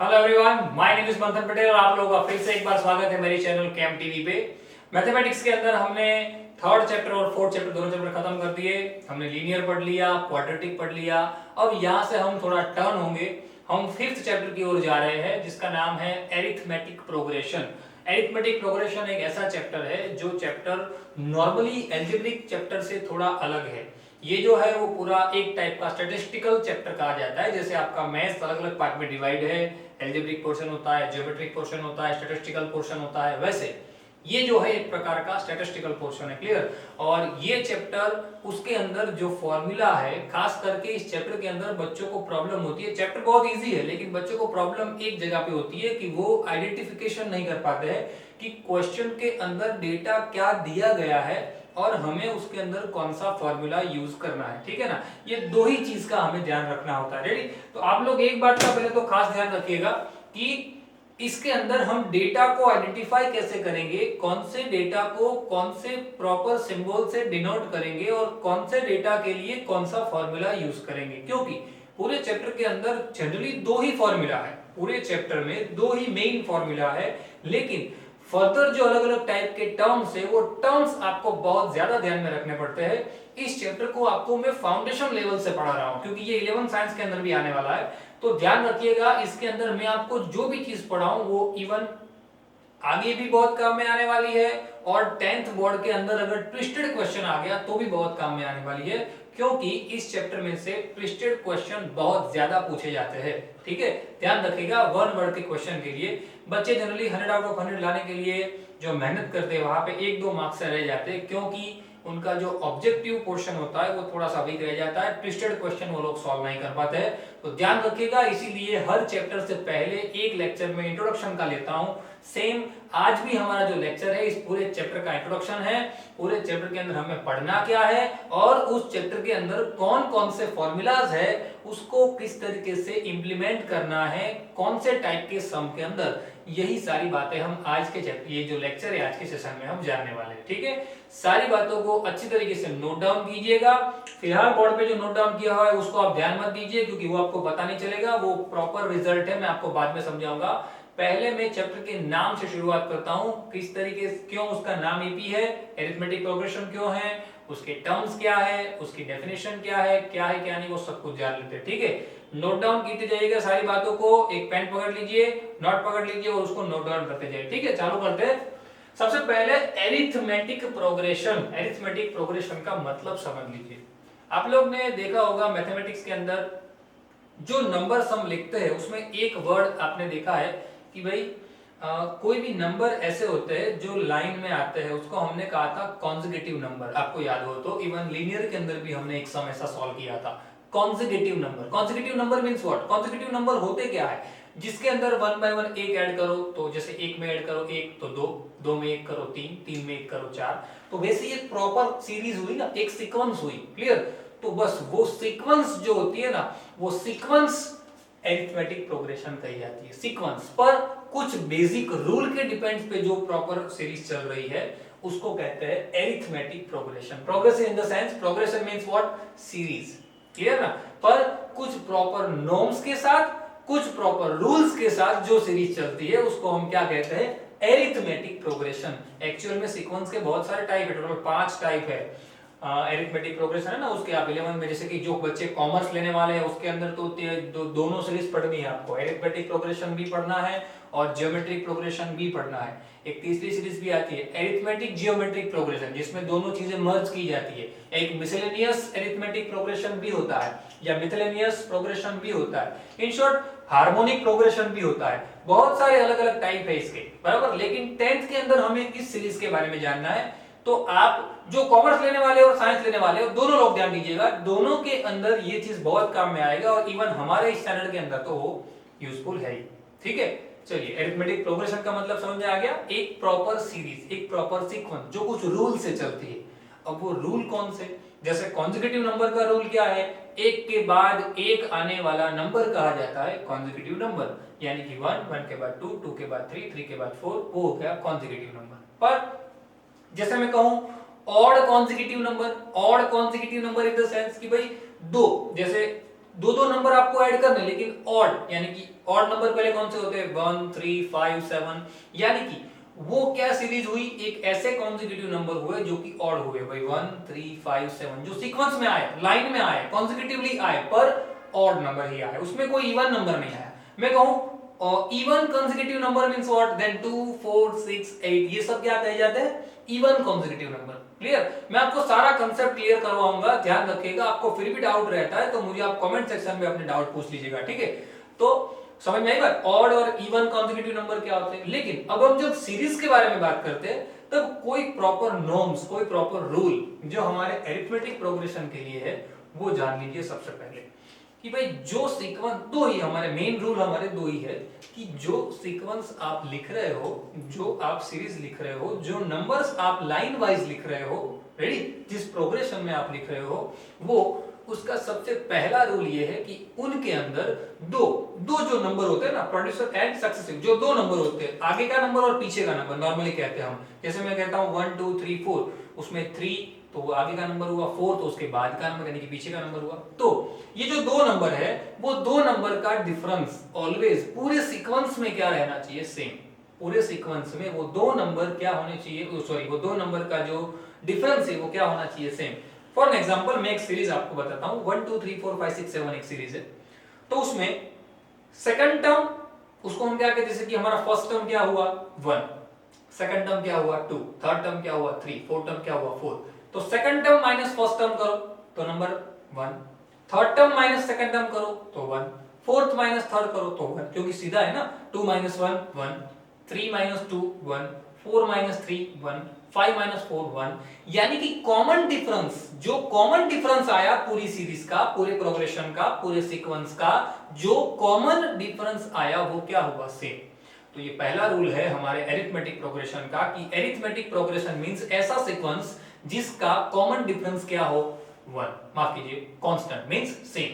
Hello everyone, my name is मंथन पटेल और आप लोगों का फिर से एक बार स्वागत है मेरे चैनल कैम टीवी पे। मैथमेटिक्स के अंदर हमने थर्ड चैप्टर और फोर्थ चैप्टर दोनों चैप्टर खत्म कर दिए। हमने लीनियर पढ़ लिया, क्वाड्रेटिक पढ़ लिया। अब यहाँ से हम थोड़ा टर्न होंगे, हम फिफ्थ चैप्टर की ओर जा रहे हैं जिसका नाम है एरिथमेटिक प्रोग्रेशन। एरिथमेटिक प्रोग्रेशन एक ऐसा चैप्टर है जो चैप्टर नॉर्मली अलजेब्रिक चैप्टर से थोड़ा अलग है। ये जो है वो पूरा एक टाइप का स्टैटिस्टिकल चैप्टर कहा जाता है। जैसे आपका मैथ्स अलग अलग पार्ट में डिवाइड है, अलजेब्रिक पोर्शन होता है, ज्योमेट्रिक पोर्शन होता है, स्टैटिस्टिकल पोर्शन होता है, वैसे ये जो है एक प्रकार का स्टैटिस्टिकल पोर्शन है। क्लियर? और ये चैप्टर उसके अंदर जो फॉर्मूला है, खास करके इस चैप्टर के अंदर बच्चों को प्रॉब्लम होती है। चैप्टर बहुत इजी है लेकिन बच्चों को प्रॉब्लम एक जगह पे होती है कि वो आइडेंटिफिकेशन नहीं कर पाते हैं कि क्वेश्चन के अंदर डेटा क्या दिया गया है और हमें उसके अंदर कौन सा फॉर्मूला यूज करना है। ठीक है ना? ये दो ही चीज का हमें ध्यान रखना होता है। रेडी? तो आप लोग एक बात का पहले तो खास ध्यान रखिएगा कि इसके अंदर हम डेटा को आइडेंटिफाई कैसे करेंगे, कौन से डेटा को कौन से प्रॉपर सिंबल से डिनोट करेंगे और कौन से डेटा के लिए कौन सा फॉर्मूला यूज करेंगे। क्योंकि पूरे चैप्टर के अंदर जनरली दो ही फॉर्मूला है, पूरे चैप्टर में दो ही मेन फॉर्मूला है, लेकिन फर्दर जो अलग अलग टाइप के टर्म्स है वो टर्म्स आपको बहुत ज्यादा ध्यान में रखने पड़ते हैं। इस चैप्टर को आपको मैं फाउंडेशन लेवल से पढ़ा रहा हूं क्योंकि ये 11 साइंस के अंदर भी आने वाला है। तो ध्यान रखिएगा, इसके अंदर मैं आपको जो भी चीज पढ़ाऊं वो इवन आगे भी बहुत काम में आने वाली है और 10th बोर्ड के अंदर अगर ट्विस्टेड क्वेश्चन आ गया तो भी बहुत काम में आने वाली है, क्योंकि इस चैप्टर में से ट्विस्टेड क्वेश्चन बहुत ज्यादा पूछे जाते हैं। ठीक है? ध्यान रखिएगा, वन वर्ड के क्वेश्चन के लिए बच्चे जनरली 100 आउट ऑफ 100 लाने के लिए जो मेहनत करते हैं वहां पे 1-2 मार्क्स से रह जाते हैं, क्योंकि उनका जो ऑब्जेक्टिव पोर्शन होता है वो थोड़ा सा वीक रह जाता है, ट्विस्टेड क्वेश्चन वो लोग सॉल्व नहीं कर पाते हैं। तो ध्यान रखिएगा, इसीलिए हर चैप्टर से पहले एक लेक्चर में इंट्रोडक्शन का लेता हूं। सेम आज भी हमारा जो लेक्चर है इस पूरे चैप्टर का इंट्रोडक्शन है। पूरे चैप्टर के अंदर हमें पढ़ना क्या है और उस चैप्टर के अंदर कौन कौन से फॉर्मूलाज है उसको किस तरीके से इंप्लीमेंट करना है, कौन से टाइप के सम के अंदर, यही सारी बातें हम आज के ये जो लेक्चर है आज के सेशन में हम जानने वाले हैं। ठीक है? सारी बातों को अच्छी तरीके से नोट डाउन कीजिएगा। फिलहाल बोर्ड पे जो नोट डाउन किया हुआ है उसको आप ध्यान मत दीजिए क्योंकि वो आपको पता नहीं चलेगा, वो प्रॉपर रिजल्ट है, मैं आपको बाद में समझाऊंगा। पहले मैं चैप्टर के नाम से शुरुआत करता हूं, किस तरीके से, क्यों उसका नाम एपी है, एरिथमेटिक प्रोग्रेशन क्यों है, उसके टर्म्स क्या है, उसकी डेफिनेशन क्या है क्या नहीं, वो सब कुछ जान लेते हैं। ठीक है? नोट डाउन कीते जाइएगा सारी बातों को, एक पेन पकड़ लीजिए, नोट पकड़ लीजिए और उसको नोट डाउन करते जाइए। ठीक है? चालू करते हैं। सबसे पहले एरिथमेटिक प्रोग्रेशन, एरिथमेटिक प्रोग्रेशन का मतलब समझ लीजिए। आप लोग ने देखा होगा मैथमेटिक्स के अंदर जो नंबर सम लिखते हैं उसमें एक वर्ड आपने देखा है कि भाई कोई भी नंबर ऐसे होते हैं जो लाइन में आते हैं, उसको हमने कहा था कॉन्जिक्यूटिव नंबर। आपको याद हो तो इवन लीनियर के अंदर भी हमने एक सम ऐसा सॉल्व किया था, consecutive number. Consecutive number means what? Consecutive number होते क्या है? जिसके अंदर 1 बाय 1 एक ऐड करो, तो जैसे एक में ऐड करो एक तो दो, दो में एक करो तीन, तीन में एक करो चार, तो वैसे एक प्रॉपर सीरीज हुई ना, एक सीक्वेंस हुई। क्लियर? तो बस वो सीक्वेंस जो होती है ना, वो सीक्वेंस एरिथमेटिक प्रोग्रेशन कही जाती है। सीक्वेंस पर कुछ बेसिक रूल के डिपेंड्स पे जो प्रॉपर सीरीज चल रही है उसको कहते हैं arithmetic progression. Progression in the sense, progression means what? Series. Clear ना? पर कुछ प्रॉपर नॉर्म्स के साथ, कुछ प्रॉपर रूल्स के साथ जो सीरीज चलती है उसको हम क्या कहते हैं? Arithmetic progression. एक्चुअल में सीक्वेंस के बहुत सारे टाइप है, टोटल 5 टाइप है। एरिथमेटिक प्रोग्रेशन है ना, उसके आप 11 में, जैसे कि जो बच्चे कॉमर्स लेने वाले हैं उसके अंदर तो दोनों सीरीज पढ़नी है आपको, एरिथमेटिक प्रोग्रेशन भी पढ़ना है और ज्योमेट्रिक प्रोग्रेशन भी पढ़ना है। एक तीसरी सीरीज भी आती है एरिथमेटिक जियोमेट्रिक प्रोग्रेशन, जिसमें दोनों चीजें मर्ज की जाती है। एक मिसलेनियस एरिथमेटिक प्रोग्रेशन भी होता है या मिसलेनियस प्रोग्रेशन भी होता है। इन शॉर्ट हार्मोनिक प्रोग्रेशन भी होता है। बहुत सारे अलग अलग टाइप है इसके, बराबर। लेकिन 10th के अंदर हमें इस सीरीज के बारे में जानना है। तो आप जो कॉमर्स लेने वाले और साइंस लेने वाले हो, दोनों लोग ध्यान दीजिएगा, दोनों के अंदर ये चीज बहुत काम में आएगा और इवन हमारे स्टैंडर्ड के अंदर तो वो यूजफुल है ही। ठीक है? चलिए, एरिथमेटिक प्रोग्रेशन का मतलब समझ में आ गया। एक प्रॉपर सीरीज, एक प्रॉपर सीक्वेंस जो कुछ रूल से चलती है। अब वो रूल कौन से? जैसे कॉन्जिक्यूटिव नंबर का रूल क्या है? एक के बाद एक आने वाला नंबर कहा जाता है कॉन्जिक्यूटिव नंबर, यानी कि 1, 1 के बाद 2, 2 के बाद 3, 3 के बाद 4, वो हो गया कॉन्जिक्यूटिव नंबर। पर जैसे मैं कहूं odd consecutive number, odd consecutive number in the sense कि भाई दो, जैसे दो दो नंबर आपको ऐड करने, लेकिन ऑड, यानी कि ऑड नंबर पहले कौन से होते हैं 1 3 5 7, यानी कि वो क्या सीरीज हुई, एक ऐसे कॉन्सेक्यूटिव नंबर हुए जो कि ऑड हुए भाई 1 3 5 7, जो सीक्वेंस में आए, लाइन में आए, कॉन्सेक्यूटिवली आए, पर ऑड नंबर ही आए, उसमें कोई इवन नंबर नहीं आया। मैं कहूं even consecutive number means what, then 2 4 6 8, ये सब क्या कहे जाते हैं, इवन कॉन्सेक्यूटिव नंबर। क्लियर? मैं आपको सारा कंसेप्ट क्लियर करवाऊंगा, ध्यान रखिएगा। आपको फिर भी डाउट रहता है तो मुझे आप कमेंट सेक्शन में अपने डाउट पूछ लीजिएगा, ठीक है? तो समझ में आई बात, ऑड और इवन कॉन्सेक्यूटिव नंबर क्या होते हैं। लेकिन अब हम जब सीरीज के बारे में बात करते हैं तब कोई प्रॉपर नॉर्म्स, कोई प्रॉपर रूल जो हमारे अरिथमेटिक प्रोग्रेशन के लिए है वो जान लीजिए सबसे पहले, कि भाई जो सीक्वेंस, दो ही हमारे मेन रूल, हमारे दो ही है कि जो सीक्वेंस आप लिख रहे हो, जो आप सीरीज लिख रहे हो, जो नंबर्स आप लाइन वाइज लिख रहे हो, रेडी, जिस प्रोग्रेशन में आप लिख रहे हो, वो उसका सबसे पहला रूल ये है कि उनके अंदर दो दो जो नंबर होते हैं ना, प्रोड्यूसर एंड सक्सेसिव, जो दो नंबर होते हैं, आगे का नंबर और पीछे का नंबर नॉर्मली कहते हैं हम, जैसे मैं कहता हूं 1 2 3 4, उसमें 3 तो वो आगे का नंबर हुआ, 4 तो उसके बाद का नंबर यानी कि पीछे का नंबर हुआ। तो ये जो दो नंबर है, वो दो नंबर का डिफरेंस ऑलवेज पूरे सीक्वेंस में क्या रहना चाहिए, सेम। पूरे सीक्वेंस में वो दो नंबर क्या होने चाहिए, सॉरी, वो दो नंबर का जो डिफरेंस है वो क्या होना चाहिए, सेम। फॉर एग्जांपल मैं एक सीरीज आपको बताता हूं, 1 2 3 4 5 6 7 एक सीरीज है, तो उसमें सेकंड टर्म उसको हम क्या कहते हैं, जैसे कि हमारा फर्स्ट टर्म क्या हुआ 1, सेकंड टर्म क्या हुआ 2, थर्ड टर्म क्या हुआ 3, फोर्थ टर्म क्या हुआ 4, तो second term minus first term करो तो number 1, third term minus second term करो तो 1, फोर्थ माइनस थर्ड करो तो 1, क्योंकि सीधा है ना, 2 माइनस 1 1, 3 माइनस 2 1, 4 माइनस 3 1, 5 माइनस 4 1, यानी कि कॉमन डिफरेंस, जो कॉमन डिफरेंस आया पूरी सीरीज का, पूरे प्रोग्रेशन का, पूरे सीक्वेंस का, जो कॉमन डिफरेंस आया वो क्या हुआ, सेम। तो ये पहला रूल है हमारे अरिथमेटिक प्रोग्रेशन का, कि अरिथमेटिक प्रोग्रेशन मींस ऐसा सीक्वेंस जिसका कॉमन डिफरेंस क्या हो 1, माफ कीजिए constant means same.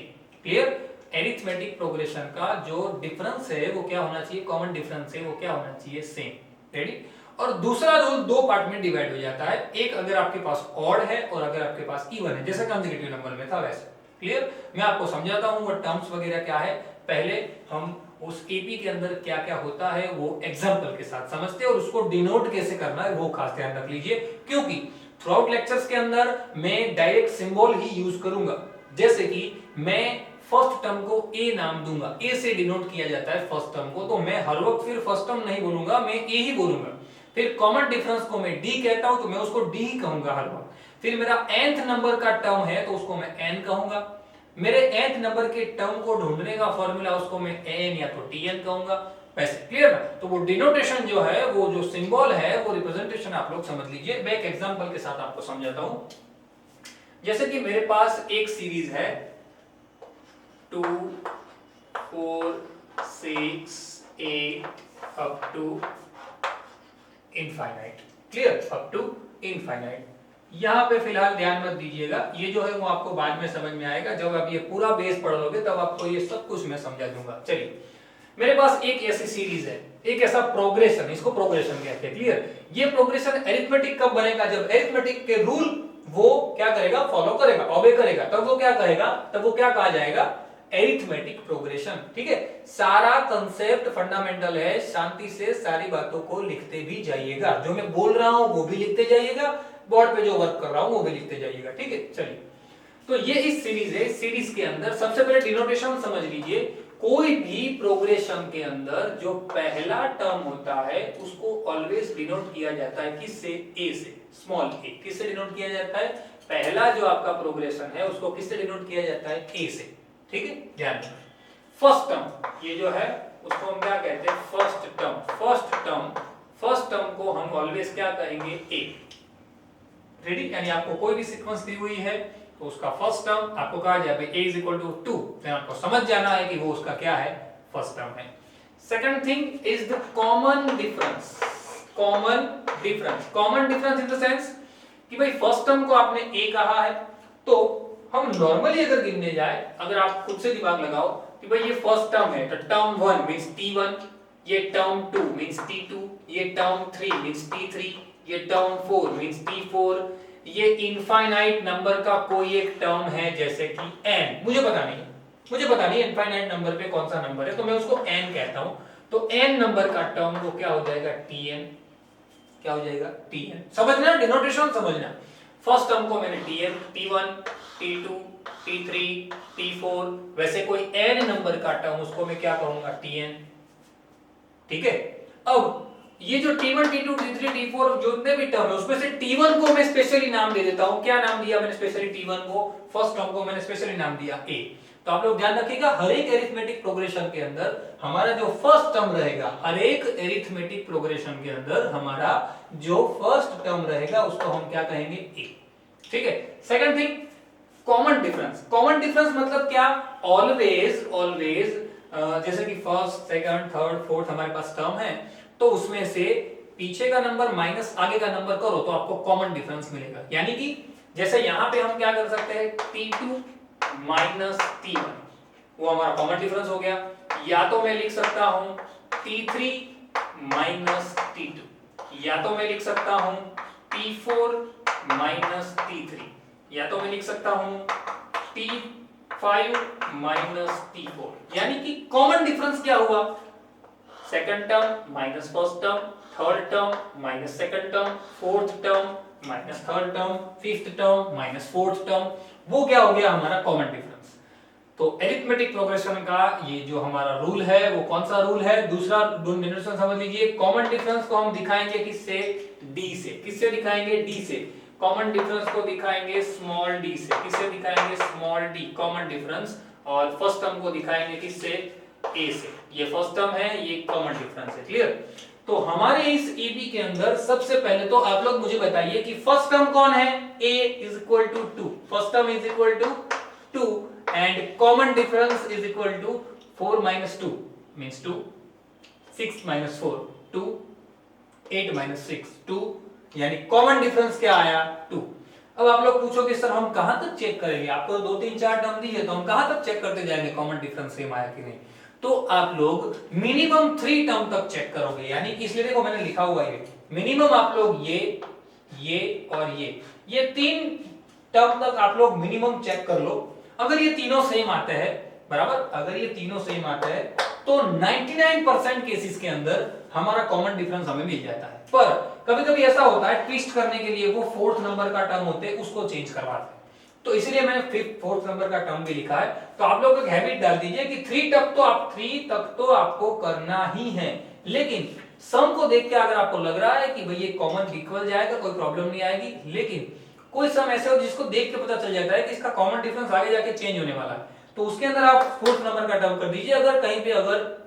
Clear? Arithmetic progression का जो डिफरेंस है वो क्या होना चाहिए, कॉमन डिफरेंस है वो क्या होना चाहिए, सेम। रेडी? और दूसरा रूल दो पार्ट में डिवाइड हो जाता है, एक अगर आपके पास ऑड है और अगर आपके पास इवन है, जैसे कॉन्सेक्यूटिव नंबर में था वैसे। क्लियर? मैं आपको समझाता हूं वो टर्म्स वगैरह क्या है, पहले हम उस एपी के अंदर क्या क्या होता है वो एग्जांपल के साथ समझते हैं, और उसको डिनोट कैसे करना है वो खास ध्यान रख लीजिए, क्योंकि थ्रू आउट लेक्चर्स के अंदर मैं डायरेक्ट सिंबल ही यूज करूंगा। जैसे कि मैं फर्स्ट टर्म को ए नाम दूंगा, ए से डिनोट किया जाता है फर्स्ट टर्म को, तो मैं हर वक्त फिर फर्स्ट टर्म नहीं बोलूंगा, मैं ए ही बोलूंगा। फिर कॉमन डिफरेंस को मैं डी कहता हूं तो मैं उसको डी ही कहूंगा हर वक्त। फिर मेरा nth नंबर का टर्म है तो उसको मैं n कहूंगा। मेरे nth नंबर के टर्म को ढूंढने का फॉर्मूला उसको मैं n या तो tn कहूंगा। वैसे क्लियर ना? तो वो डिनोटेशन जो है, वो जो सिंबल है, वो रिप्रेजेंटेशन आप लोग समझ लीजिए। मैं एक एग्जांपल के साथ आपको समझाता हूं। जैसे कि मेरे पास एक सीरीज है 2 4 6 8 up to infinite. Clear? Up to infinite. यहां पे फिलहाल ध्यान मत दीजिएगा, ये जो है वो आपको बाद में समझ में आएगा, जब आप ये पूरा बेस पढ़ लोगे तब आपको ये सब कुछ मैं समझा दूंगा। चलिए, मेरे पास एक ऐसी सीरीज है, एक ऐसा प्रोग्रेशन, इसको प्रोग्रेशन कहते हैं। क्लियर? ये प्रोग्रेशन अरिथमेटिक कब बनेगा, जब अरिथमेटिक के रूल वो क्या करेगा, फॉलो करेगा, ओबे करेगा, तब वो क्या कहेगा, तब वो क्या कहा जाएगा, अरिथमेटिक प्रोग्रेशन। ठीक है? सारा कंसेप्ट फंडामेंटल है, शांति से सारी बातों को लिखते भी जाइएगा, जो मैं बोल रहा हूं वो भी लिखते जाइएगा, बोर्ड पे जो वर्क कर रहा हूं वो भी लिखते जाइएगा। ठीक है? चलिए, तो ये इस सीरीज है, सीरीज के अंदर सबसे पहले डिनोटेशन समझ लीजिए। कोई भी प्रोग्रेशन के अंदर जो पहला टर्म होता है उसको ऑलवेज डिनोट किया जाता है किससे, ए से, स्मॉल ए। किससे डिनोट किया जाता है, पहला जो आपका प्रोग्रेशन है उसको किससे डिनोट किया जाता है, ए से। ठीक है? ध्यान रखना। फर्स्ट टर्म ये जो है उसको हम क्या कहते हैं, फर्स्ट टर्म। फर्स्ट टर्म को हम ऑलवेज क्या कहेंगे, ए। रेडी? यानी आपको कोई भी सीक्वेंस दी हुई है तो उसका फर्स्ट टर्म आपको कहा जाए भाई a = 2, तो आपको समझ जाना है कि वो उसका क्या है, फर्स्ट टर्म है। Second thing is the common difference. Common difference in the sense कि भाई फर्स्ट टर्म को आपने a कहा है, तो हम नॉर्मली अगर गिनने जाए, अगर आप खुद से दिमाग लगाओ कि भाई ये फर्स्ट टर्म है, तो टर्म 1 मींस t1, ये टर्म 2 मींस t2, ये टर्म 3 मींस t3, ये टर्म 4 मींस t4, ये इनफाइनाइट नंबर का कोई एक टर्म है जैसे कि n, मुझे पता नहीं, मुझे पता नहीं इनफाइनाइट नंबर पे कौन सा नंबर है, तो मैं उसको n कहता हूं। तो n नंबर का टर्म वो क्या हो जाएगा, tn। क्या हो जाएगा, tn। समझना, डिनोटेशन समझना। फर्स्ट टर्म को मैंने tn, t1, t2, t3, t4, वैसे कोई n नंबर का टर्म उसको मैं क्या कहूंगा, tn। ठीक है। अब ये जो t1, t2, t3, t4 जितने भी टर्म है उसमें से t1 को मैं स्पेशली नाम दे देता हूं। क्या नाम दिया मैंने स्पेशली t1 को, फर्स्ट टर्म को मैंने स्पेशली नाम दिया a। तो आप लोग ध्यान रखिएगा, हर एक एरिथमेटिक प्रोग्रेशन के अंदर हमारा जो फर्स्ट टर्म रहेगा, हर एक एरिथमेटिक प्रोग्रेशन के अंदर हमारा जो फर्स्ट टर्म रहेगा उसको हम क्या कहेंगे, a। ठीक है। Second thing, common difference. Common difference मतलब क्या, ऑलवेज ऑलवेज जैसे कि फर्स्ट, सेकंड, थर्ड, फोर्थ हमारे पास टर्म है, तो उसमें से पीछे का नंबर माइनस आगे का नंबर करो तो आपको कॉमन डिफरेंस मिलेगा। यानी कि जैसे यहां पे हम क्या कर सकते हैं, t2 माइनस t1, वो हमारा कॉमन डिफरेंस हो गया। या तो मैं लिख सकता हूं t3 माइनस t2, या तो मैं लिख सकता हूं t4 माइनस t3, या तो मैं लिख सकता हूं t5 माइनस t4। यानी कि कॉमन डिफरेंस क्या हुआ, second term minus first term, third term minus second term, fourth term minus third term, fifth term minus fourth term, वो क्या हो गया हमारा कॉमन डिफरेंस। तो अरिथमेटिक प्रोग्रेशन का ये जो हमारा रूल है वो कौन सा रूल है, दूसरा डिनोटेशन समझ लीजिए। कॉमन डिफरेंस को हम दिखाएंगे किससे, d से। किससे दिखाएंगे, d से। कॉमन डिफरेंस को दिखाएंगे स्मॉल d से। किससे दिखाएंगे, स्मॉल d कॉमन डिफरेंस। और फर्स्ट टर्म को दिखाएंगे किससे, a से। ये फर्स्ट टर्म है, ये कॉमन डिफरेंस है। क्लियर। तो हमारे इस AB के अंदर सबसे पहले तो आप लोग मुझे बताइए कि फर्स्ट टर्म कौन है, a is equal to 2। First term is equal to 2 and common difference is equal to 4 minus 2 means 2, 6 minus 4 2, 8 minus 6 2, यानी कॉमन डिफरेंस क्या आया, 2। अब आप लोग पूछोगे सर हम कहां तक चेक करेंगे, आपको 2 3 4 टर्म दी है तो हम कहां तक चेक करते जाएंगे कॉमन डिफरेंस सेम आया कि नहीं। तो आप लोग मिनिमम 3 टर्म तक चेक करोगे। यानी कि इसलिए देखो मैंने लिखा हुआ है मिनिमम आप लोग ये और ये 3 टर्म तक आप लोग मिनिमम चेक कर लो। अगर ये तीनों सेम आते हैं, बराबर, अगर ये तीनों सेम आते हैं तो 99% केसेस के अंदर हमारा कॉमन डिफरेंस हमें मिल जाता है। पर कभी कभी ऐसा होता है ट्विस्ट करने के लिए वो फोर्थ नंबर का टर्म होते हैं उसको चेंज करवाते हैं, तो इसलिए मैंने फिफ्थ फोर्थ नंबर का टर्म भी लिखा है। तो आप लोग एक हैबिट डाल दीजिए कि 3 तक तो आपको करना ही है, लेकिन सम को देख के अगर आपको लग रहा है कि भाई ये कॉमन इक्वल जाएगा कोई प्रॉब्लम नहीं आएगी, लेकिन कोई सम ऐसे हो जिसको देख के पता चल जाता है कि इसका कॉमन डिफरेंस आगे जाके चेंज होने वाला है, तो उसके अंदर आप फोर्थ नंबर का टर्म कर दीजिए। अगर कहीं पे अगर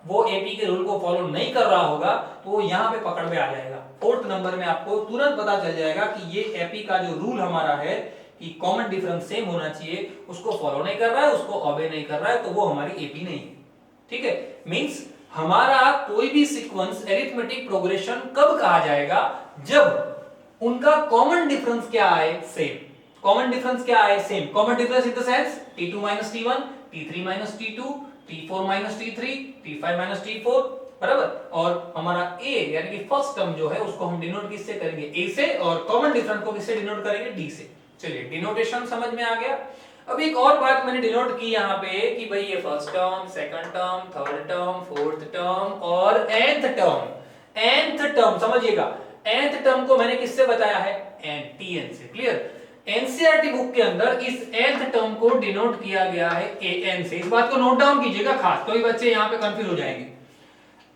वो एपी के रूल को फॉलो नहीं कर रहा होगा तो वो यहाँ पे पकड़ में आ जाएगा। फोर्थ नंबर में आपको तुरंत पता चल जाएगा कि ये एपी का जो रूल हमारा है कि कॉमन डिफरेंस सेम होना चाहिए, उसको फॉलो नहीं कर रहा है, उसको ऑबे नहीं कर रहा है, तो वो हमारी एपी नहीं है। ठीक है। मींस हमारा कोई भी सीक्वेंस अरिथमेटिक प्रोग्रेशन कब कहा जाएगा, जब उनका कॉमन डिफरेंस क्या आए, सेम। कॉमन डिफरेंस क्या आए, same. Common difference in the sense t2 minus t1, t3 minus t2, t4 minus t3, t5 minus t4, बराबर। और हमारा a यानी कि फर्स्ट टर्म जो है उसको हम डिनोट किससे करेंगे, a से, और कॉमन डिफरेंस को किससे डिनोट करेंगे, d से। चलिए डिनोटेशन समझ में आ गया। अब एक और बात मैंने डिनोट की यहाँ पे कि भाई ये first term, second term, third term, fourth term और nth टर्म। nth टर्म समझिएगा, nth टर्म को मैंने किससे बताया है, tn से। क्लियर। एनसीईआरटी बुक के अंदर इस nth टर्म को डिनोट किया गया है an से। इस बात को नोट डाउन कीजिएगा खास, तो ये बच्चे यहाँ पे कंफ्यूज हो जाएंगे।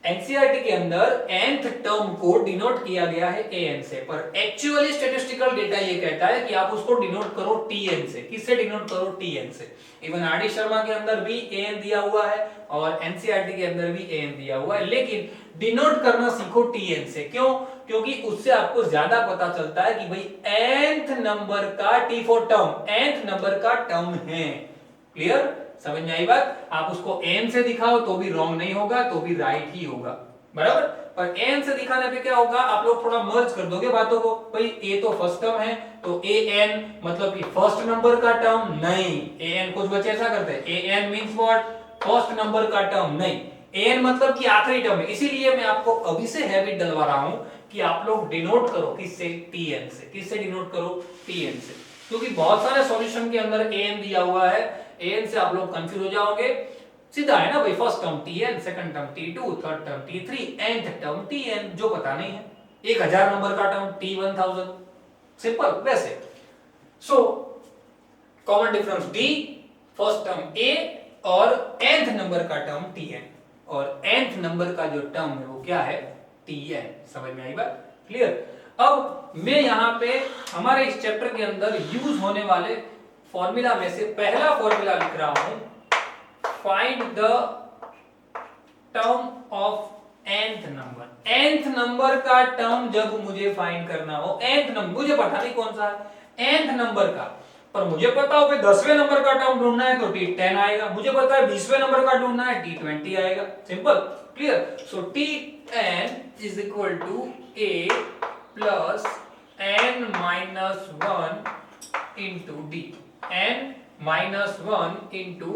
एनसीईआरटी के अंदर nth टर्म को डिनोट किया गया है an से, पर एक्चुअली स्टैटिस्टिकल डेटा ये कहता है कि आप उसको डिनोट करो tn से। किससे डिनोट करो, tn से। इवन आरडी शर्मा के अंदर भी an दिया हुआ है और एनसीईआरटी के अंदर भी an दिया हुआ है, लेकिन डिनोट करना सीखो tn से। क्यों, क्योंकि उससे आपको ज्यादा पता चलता है कि भाई nth नंबर का t4 टर्म nth नंबर का टर्म है। क्लियर, समझ में आई बात। आप उसको n से दिखाओ तो भी रॉन्ग नहीं होगा, तो भी राइट ही होगा, बराबर। पर n से दिखाने पे क्या होगा, आप लोग थोड़ा मर्ज कर दोगे बातों को। भाई a तो फर्स्ट टर्म है तो an मतलब कि फर्स्ट नंबर का टर्म नहीं। an कुछ बच्चे ऐसा करते हैं, an means what, first number का टर्म नहीं, an मतलब कि आखिरी टर्म है। इसीलिए मैं आपको अभी से हैबिट डलवा रहा हूं कि आप लोग डिनोट करो किससे, tn से। किससे डिनोट करो, tn से, क्योंकि बहुत सारे सॉल्यूशन के अंदर an दिया हुआ है an से आप लोग कंफ्यूज हो जाओगे, सीधा है ना भाई, first term tn, second term t2, third term t3, nth term tn, जो पता नहीं है, 1000 नंबर का टर्म t1000, सिंपल वैसे। So common difference d, first term a और nth नंबर का टर्म tn, और nth नंबर का जो टर्म है वो क्या है, tn। समझ में आई बात, क्लियर। अब मैं यहां पे हमारे इस चैप्टर के अंदर यूज होने वाले फॉर्मूला में से पहला फॉर्मूला लिख रहा हूं, find the term of nth number. nth number का टर्म जब मुझे फाइंड करना हो, nth नंबर मुझे पता नहीं कौन सा है nth नंबर का, पर मुझे पता हो कि 10वें नंबर का टर्म ढूंढना है तो t10 आएगा, मुझे पता है 20वें नंबर का ढूंढना है t20 आएगा, simple, clear. So t10 is equal to a plus n minus 1 into d, n minus 1 into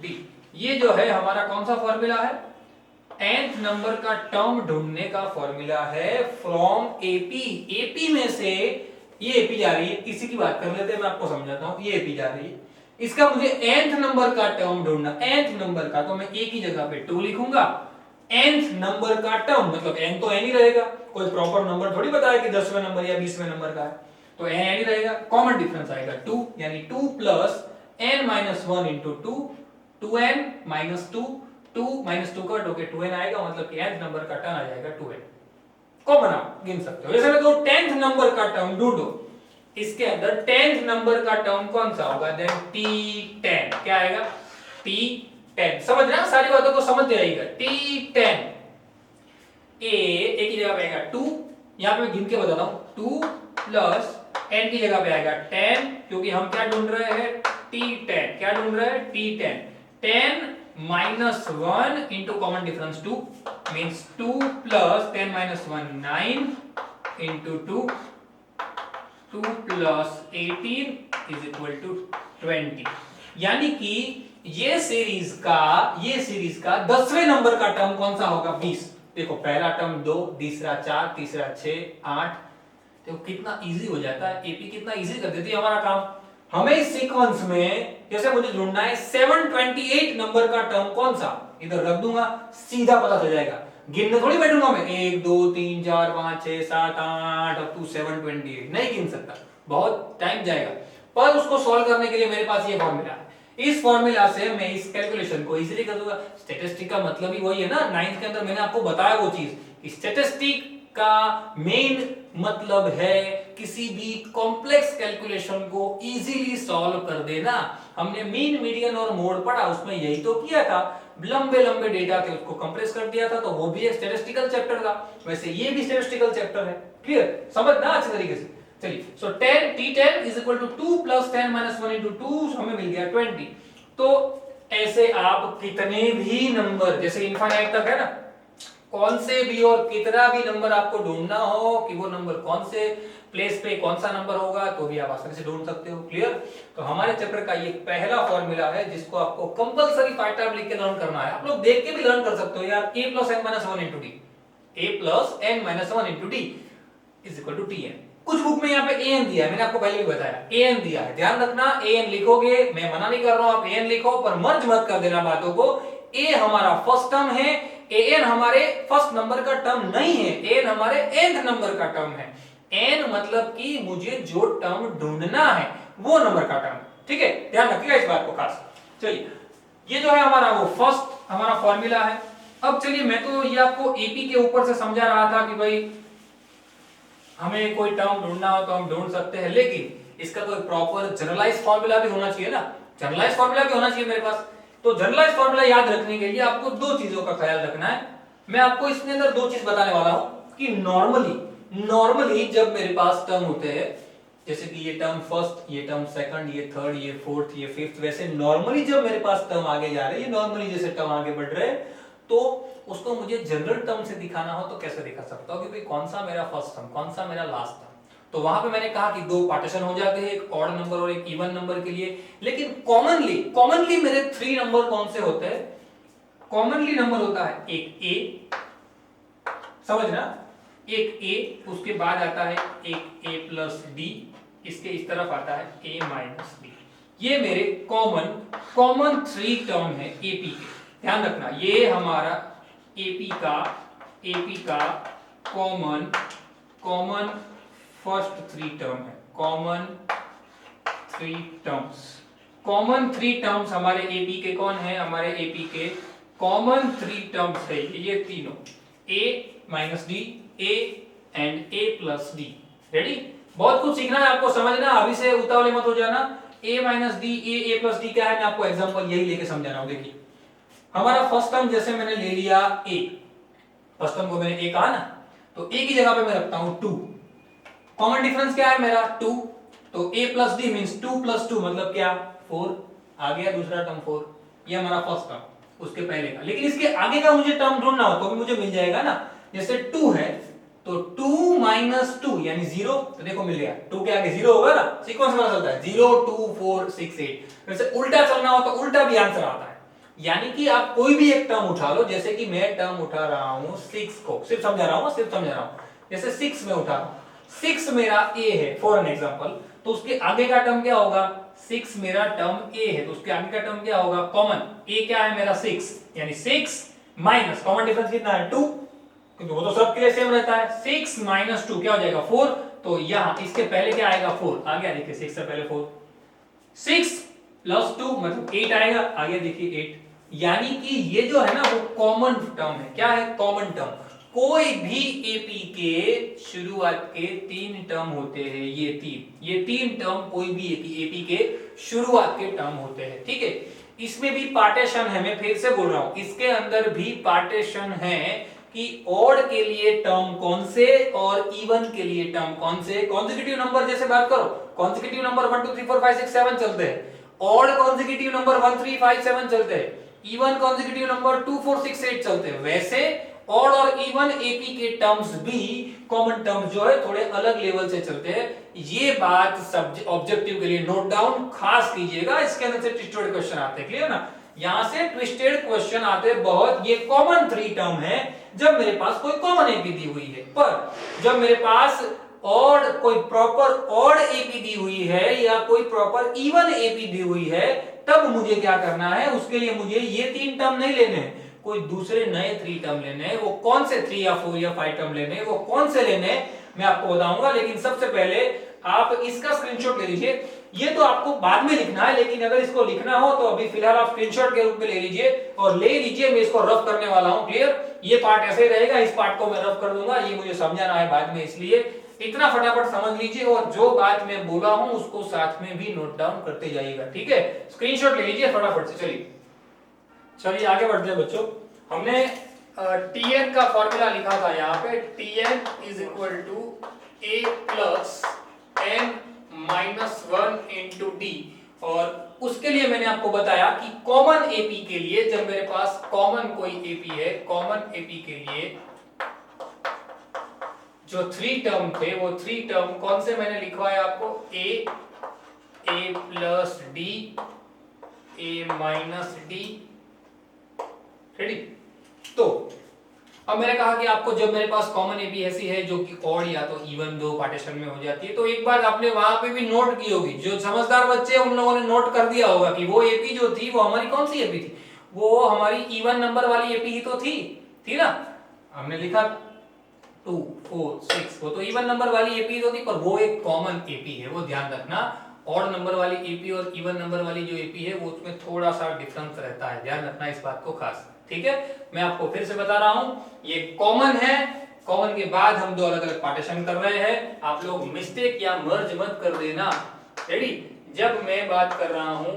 d. ये जो है हमारा कौन सा फॉर्मूला है, nth नंबर का टर्म ढूंढने का फॉर्मूला है फ्रॉम एपी। एपी में से ये एपी जा रही है, इसी की बात कर लेते हैं, मैं आपको समझाता हूं, ये एपी जा रही है, इसका मुझे nth नंबर का टर्म ढूंढना, nth नंबर का, तो मैं a की जगह पे 2 लिखूंगा। nth नंबर का टर्म मतलब n तो n ही रहेगा, कोई प्रॉपर नंबर थोड़ी बताया कि 10वें नंबर या 20वें नंबर का है, तो n ही रहेगा, कॉमन डिफरेंस आएगा 2, यानी 2 plus n minus 1 into 2, 2n minus 2, 2 minus 2 cut होके 2n आएगा, मतलब कि nth नंबर का टर्म आ जाएगा 2n। कॉमन आप गिन सकते हो। जैसे मैं कहूं 10th नंबर का टर्म ढूंढो, इसके अंदर 10th नंबर का टर्म कौन सा होगा, देन t10, क्या आएगा, t10। समझ रहे हैं, सारी बातों को समझते आएगा। t10 a की जगह पे आएगा 2, यहां पे मैं गिन के बताता हूं, 2 प्लस n की जगह पे आएगा 10, क्योंकि हम क्या ढूंढ रहे हैं, t10, क्या ढूंढ रहे हैं, t10। 10 minus 1 into common difference 2 means 2 plus 10 minus 1 9 into 2, 2 plus 18 is equal to 20। यानी कि ये सीरीज का 10वें नंबर का टर्म कौन सा होगा, 20। देखो पहला टर्म 2, दूसरा 4, तीसरा 6, 8, तो कितना इजी हो जाता है, एपी कितना इजी कर देती है हमारा काम। हमें इस सीक्वेंस में जैसे मुझे ढूंढना है 728 नंबर का टर्म कौन सा, इधर रख दूंगा, सीधा पता चल जाएगा, गिनने थोड़ी बैठूंगा मैं, 1 2 3 4 5 6 7 8 अप टू 728 नहीं गिन सकता, बहुत टाइम जाएगा। पर उसको सॉल्व करने के लिए मेरे पास ये फॉर्मूला है, इस फॉर्मूला से मैं इस कैलकुलेशन को इजीली कर दूंगा। स्टैटिस्टिक का मतलब ही वही है ना, 9th के अंदर मैंने आपको बताया वो चीज, स्टैटिस्टिक का मेन मतलब है किसी भी कॉम्प्लेक्स कैलकुलेशन को इजीली सॉल्व कर देना। हमने मीन, मीडियन और मोड पढ़ा, उसमें यही तो किया था, लंबे लंबे डेटा थे उसको कंप्रेस कर दिया था, तो वो भी एक स्टैटिस्टिकल चैप्टर था, वैसे ये भी स्टैटिस्टिकल चैप्टर है, क्लियर, समझना अच्छे तरीके से। चलिए, so 10 t10 is equal to 2 plus 10 minus 1 into 2, हमें मिल गया 20। तो ऐसे आप कितने भी नंबर, जैसे इनफाइनाइट तक है ना, कौन से भी और कितना भी नंबर आपको ढूंढना हो कि वो नंबर कौन से प्लेस पे कौन सा नंबर होगा, तो भी आप आसानी से ढूंढ सकते हो, क्लियर। तो हमारे चैप्टर का ये पहला फॉर्मूला है जिसको आपको कंपलसरी फाइव टाइम लिख के लर्न करना है। आप लोग देख के भी लर्न कर सकते हो यार, a plus n minus 1 into d, a plus n minus 1 into d is equal to tn। कुछ बुक में यहाँ पे an दिया है, मैंने आपको पहले भी बताया an दिया है, ध्यान रखना an लिखोगे, मैं मना नहीं कर रहा हूं आप an लिखो, पर मर्ज मत कर देना बातों को। a हमारा फर्स्ट टर्म है, an हमारे फर्स्ट नंबर का टर्म नहीं है, an हमारे nth नंबर का टर्म है। n मतलब कि मुझे जो टर्म ढूंढना है वो नंबर का टर्म, ठीक है, ध्यान रखिएगा इस बात को खास। चलिए, ये जो है हमारा वो फर्स्ट हमारा फॉर्मूला है। अब चलिए, मैं तो ये आपको एपी के ऊपर से समझा रहा था कि भाई हमें कोई टर्म ढूंढना हो तो हम ढूंढ सकते हैं, लेकिन इसका कोई प्रॉपर जनरलाइज फॉर्मूला भी होना चाहिए ना, जनरलाइज फॉर्मूला भी होना चाहिए मेरे पास। तो जनरलाइज फॉर्मूला याद रखने के लिए आपको दो चीजों का ख्याल रखना है। मैं आपको इसके अंदर दो चीज बताने वाला हूं कि नॉर्मली जब मेरे पास टर्म होते हैं, जैसे कि ये टर्म फर्स्ट, ये टर्म सेकंड, ये थर्ड, ये फोर्थ, ये फिफ्थ, वैसे नॉर्मली जब मेरे पास टर्म आगे जा रहे हैं, नॉर्मली जैसे टर्म आगे बढ़ रहे हैं, तो उसको मुझे जनरल टर्म से दिखाना हो तो कैसे दिखा सकता हूं कि भाई कौन सा मेरा फर्स्ट टर्म, कौन सा मेरा लास्ट टर्म। तो वहां पे मैंने कहा कि दो पार्टीशन हो जाते हैं, एक ऑड नंबर और एक इवन नंबर के लिए। लेकिन कॉमनली मेरे 3 नंबर कौन से होते हैं, कॉमनली नंबर होता है एक a, समझना, एक a, उसके बाद आता है एक a प्लस b, इसके इस तरफ आता है a माइनस b। ये मेरे कॉमन 3 टर्म है एपी के। ध्यान रखना ये हमारा एपी का कॉमन फर्स्ट 3 टर्म है। कॉमन 3 टर्म्स हमारे एपी के कौन है? हमारे एपी के कॉमन 3 टर्म्स है ये तीनों, a minus D, a and a plus D. Ready? बहुत कुछ सीखना है आपको, समझना, अभी से उतावले मत हो जाना। a minus D, a plus D क्या है, मैं आपको एग्जांपल यही लेके समझा रहा हूं। देखिए हमारा फर्स्ट टर्म जैसे मैंने ले लिया a, फर्स्ट टर्म को मैंने a कहा ना, तो a की जगह पे मैं रखता हूं 2। कॉमन डिफरेंस क्या है मेरा? 2। तो a plus D means 2 plus 2 मतलब क्या? 4। आ गया दूसरा टर्म 4। ये हमारा फर्स्ट टर्म, उसके पहले का। लेकिन इसके आगे का मुझे टर्म ढूंढना हो तो भी मुझे मिल जाएगा ना। जैसे 2 है तो 2 माइनस 2 यानी 0, तो देखो मिल गया। 2 के आगे 0 होगा ना, सीक्वेंस पता चलता है 0 2 4 6 8। वैसे उल्टा चलना हो तो उल्टा भी आंसर आता है। यानी कि आप कोई भी एक टर्म उठा लो, जैसे कि मैं टर्म उठा रहा हूं 6 को, सिर्फ समझा रहा हूं। जैसे 6 में उठा रहा हूं, 6 मेरा a है फॉर एन एग्जांपल, तो उसके आगे का टर्म क्या होगा? 6 मेरा टर्म a है तो उसके आगे का टर्म क्या होगा? कॉमन। a क्या है मेरा? 6, यानी 6 माइनस कॉमन डिफरेंस कितना है? 2, क्योंकि वो तो सब के लिए सेम रहता है। 6 माइनस 2 क्या हो जाएगा? 4। तो यहां इसके पहले क्या आएगा? 4 आ गया। देखिए 6 से पहले 4, 6 प्लस 2 मतलब 8 आएगा। आगे देखिए 8। यानी कि ये जो है ना वो कॉमन टर्म है। क्या है? Common term. कोई भी एपी के शुरुआत के 3 टर्म होते हैं, ये तीन टर्म कोई भी एपी के शुरुआत के टर्म होते हैं। ठीक है? इसमें भी पार्टीशन है, मैं फिर से बोल रहा हूं, इसके अंदर भी पार्टीशन है कि ऑड के लिए टर्म कौन से और इवन के लिए टर्म कौन से। कॉन्सेक्यूटिव नंबर जैसे बात करो, कॉन्सेक्यूटिव नंबर 1 2 3 4 5 6 7 चलते हैं, ऑड कॉन्सेक्यूटिव नंबर 1 3 5 7 चलते हैं, इवन कॉन्सेक्यूटिव नंबर 2 4 6 8 चलते हैं। वैसे ऑड और इवन एपी के टर्म्स भी कॉमन टर्म्स जो है थोड़े अलग लेवल से चलते हैं। ये बात सब ऑब्जेक्टिव के लिए नोट डाउन खास कीजिएगा, इसके अंदर से ट्विस्टेड क्वेश्चन आते हैं। क्लियर ना? यहां से ट्विस्टेड क्वेश्चन आते बहुत। ये कॉमन 3 टर्म है जब मेरे पास कोई कॉमन एपी दी हुई है, पर जब मेरे पास ऑड कोई प्रॉपर ऑड एपी दी हुई है या कोई प्रॉपर इवन एपी दी हुई है, तब मुझे क्या करना है? उसके लिए मुझे ये 3 टर्म नहीं लेने हैं, कोई दूसरे नए 3 टर्म लेने हैं। वो कौन से 3 या 4 या 5 टर्म लेने हैं, वो कौन से लेने हैं मैं आपको बताऊंगा। लेकिन सबसे पहले आप इसका स्क्रीनशॉट ले लीजिए। ये तो आपको बाद में लिखना है, लेकिन अगर इसको लिखना हो तो अभी फिलहाल आप स्क्रीनशॉट के रूप में ले लीजिए और ले लीजिए। मैं इसको रफ करने वाला हूं। क्लियर? ये पार्ट ऐसे ही रहेगा, इस पार्ट को मैं रफ कर दूंगा, ये मुझे समझाना है बाद में, इसलिए इतना फटाफट समझ लीजिए और जो बात मैं बोला हूं उसको साथ में भी नोट डाउन करते जाइएगा। ठीक है? स्क्रीनशॉट ले लीजिए फटाफट से। चलिए आगे बढ़ते हैं बच्चों। हमने Tn का फॉर्मूला लिखा था यहाँ पे, Tn is equal to a plus n minus 1 into d. और उसके लिए मैंने आपको बताया कि कॉमन एपी के लिए, जब मेरे पास कॉमन कोई एपी है, कॉमन एपी के लिए जो 3 टर्म थे, वो 3 टर्म कौन से मैंने लिखवाया आपको? a plus D, a minus D. Ready? तो अब मैंने कहा कि आपको जब मेरे पास कॉमन एपी ऐसी है जो कि ऑड या तो इवन दो पार्टीशन में हो जाती है, तो एक बार आपने वहां पे भी नोट की होगी, जो समझदार बच्चे उन लोगों ने नोट कर दिया होगा कि वो एपी जो थी वो हमारी कौन सी एपी थी? वो हमारी इवन नंबर वाली एपी ही तो थी ना? हमने लिखा 2 4 6, वो तो इवन नंबर वाली एपी तो थी, पर वो एक कॉमन एपी है, वो ध्यान रखना। ऑड नंबर वाली एपी और इवन नंबर वाली जो एपी है वो उसमें थोड़ा सा डिफरेंस रहता है, ध्यान रखना इस बात को खास। ठीक है? मैं आपको फिर से बता रहा हूं, ये कॉमन है, कॉमन के बाद हम दो अलग अलग पार्टीशन कर रहे हैं। आप लोग मिस्टेक या मर्ज मत कर देना। रेडी? जब मैं बात कर रहा हूं